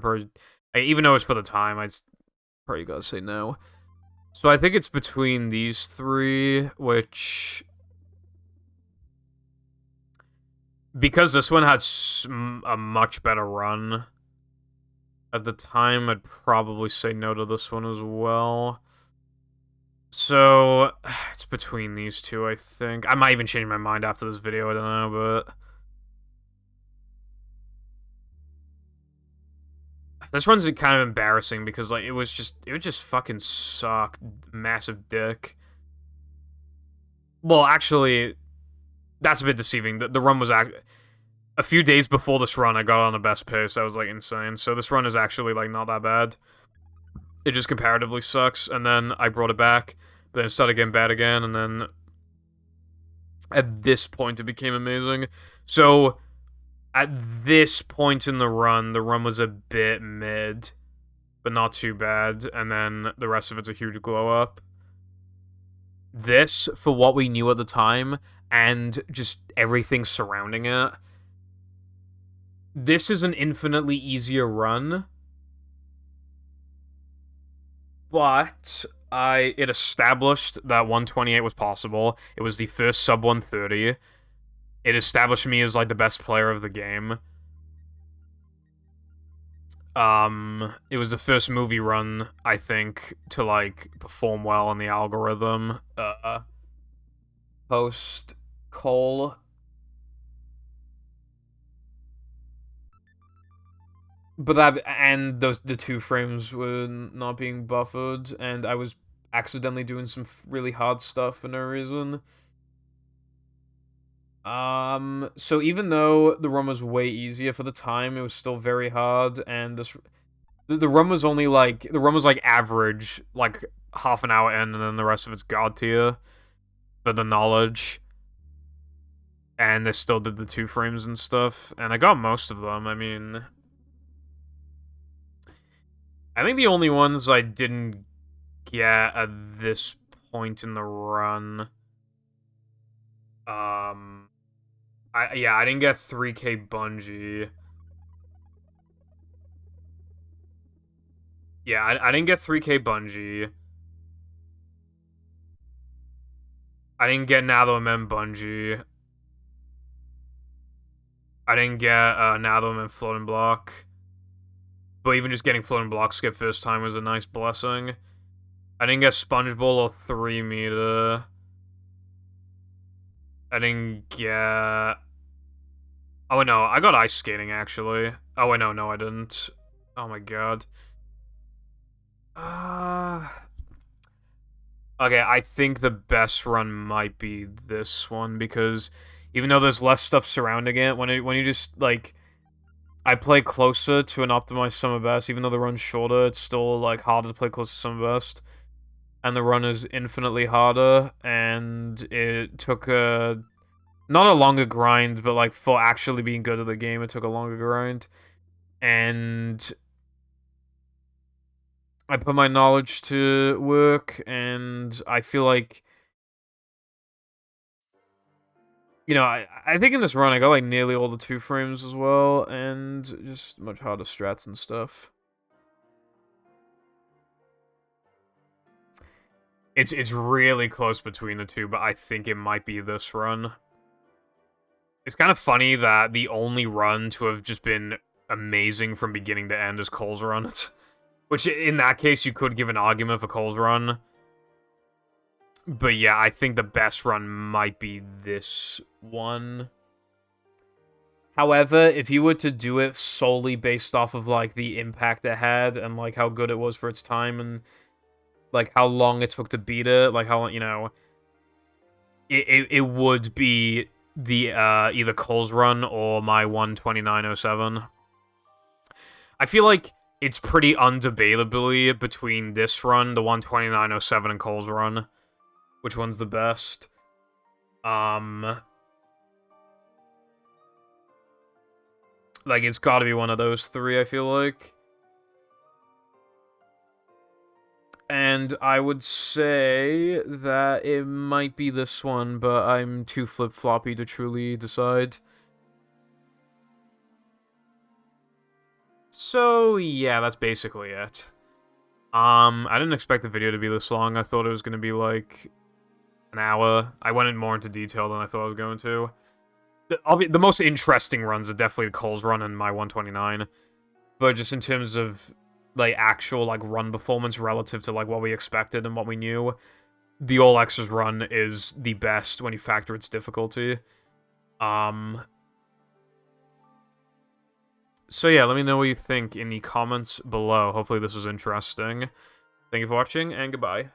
even though it's for the time, I'd probably gotta say no. So I think it's between these three, which... because this one had a much better run at the time, I'd probably say no to this one as well. So, it's between these two, I think. I might even change my mind after this video, I don't know, but... this run's kind of embarrassing because, like, it would just fucking suck. Massive dick. Well, actually, that's a bit deceiving. The run was a few days before this run, I got on the best pace. That was, like, insane. So this run is actually, like, not that bad. It just comparatively sucks, and then I brought it back, but then it started getting bad again, and then at this point, it became amazing. So, at this point in the run was a bit mid, but not too bad, and then the rest of it's a huge glow-up. This, for what we knew at the time, and just everything surrounding it, this is an infinitely easier run, but it established that 128 was possible. It was the first sub 130. It established me as, like, the best player of the game. It was the first movie run, I think, to, like, perform well on the algorithm. Post Cole. But the 2 frames were not being buffered, and I was accidentally doing some really hard stuff for no reason. So even though the run was way easier for the time, it was still very hard, and the run was only like average, like half an hour in, and then the rest of it's god tier for the knowledge. And they still did the 2 frames and stuff, and I got most of them. I mean, I think the only ones I didn't get at this point in the run, I didn't get 3K Bungee. Yeah, I didn't get 3K Bungee. I didn't get Natho MM Bungee. I didn't get Natho MM Floating Block. But even just getting Floating Block skip first time was a nice blessing. I didn't get Sponge Bowl or 3 meter. I didn't get... Oh, no, I got Ice Skating, actually. Oh, wait, no, I didn't. Oh, my God. Okay, I think the best run might be this one, because even though there's less stuff surrounding it, when you just, like... I play closer to an optimized summer best, even though the run's shorter, it's still, like, harder to play closer to summer best. And the run is infinitely harder, and it took not a longer grind, but, like, for actually being good at the game, it took a longer grind. And I put my knowledge to work, and I feel like, you know, I think in this run I got, like, nearly all the 2 frames as well, and just much harder strats and stuff. It's really close between the two, but I think it might be this run. It's kind of funny that the only run to have just been amazing from beginning to end is Cole's run. Which, in that case, you could give an argument for Cole's run. But yeah, I think the best run might be this one. However, if you were to do it solely based off of, like, the impact it had and, like, how good it was for its time and, like, how long it took to beat it, like, how, you know, it would be the, either Cole's run or my 129.07. I feel like it's pretty undebatably between this run, the 129.07, and Cole's run. Which one's the best? Like, it's gotta be one of those three, I feel like. And I would say that it might be this one, but I'm too flip-floppy to truly decide. So, yeah, that's basically it. I didn't expect the video to be this long. I thought it was gonna be, like, an hour. I went in more into detail than I thought I was going to. The most interesting runs are definitely Cole's run and my 129. But just in terms of, like, actual, like, run performance relative to, like, what we expected and what we knew, the All X's run is the best when you factor its difficulty. So yeah, let me know what you think in the comments below. Hopefully this was interesting. Thank you for watching, and goodbye.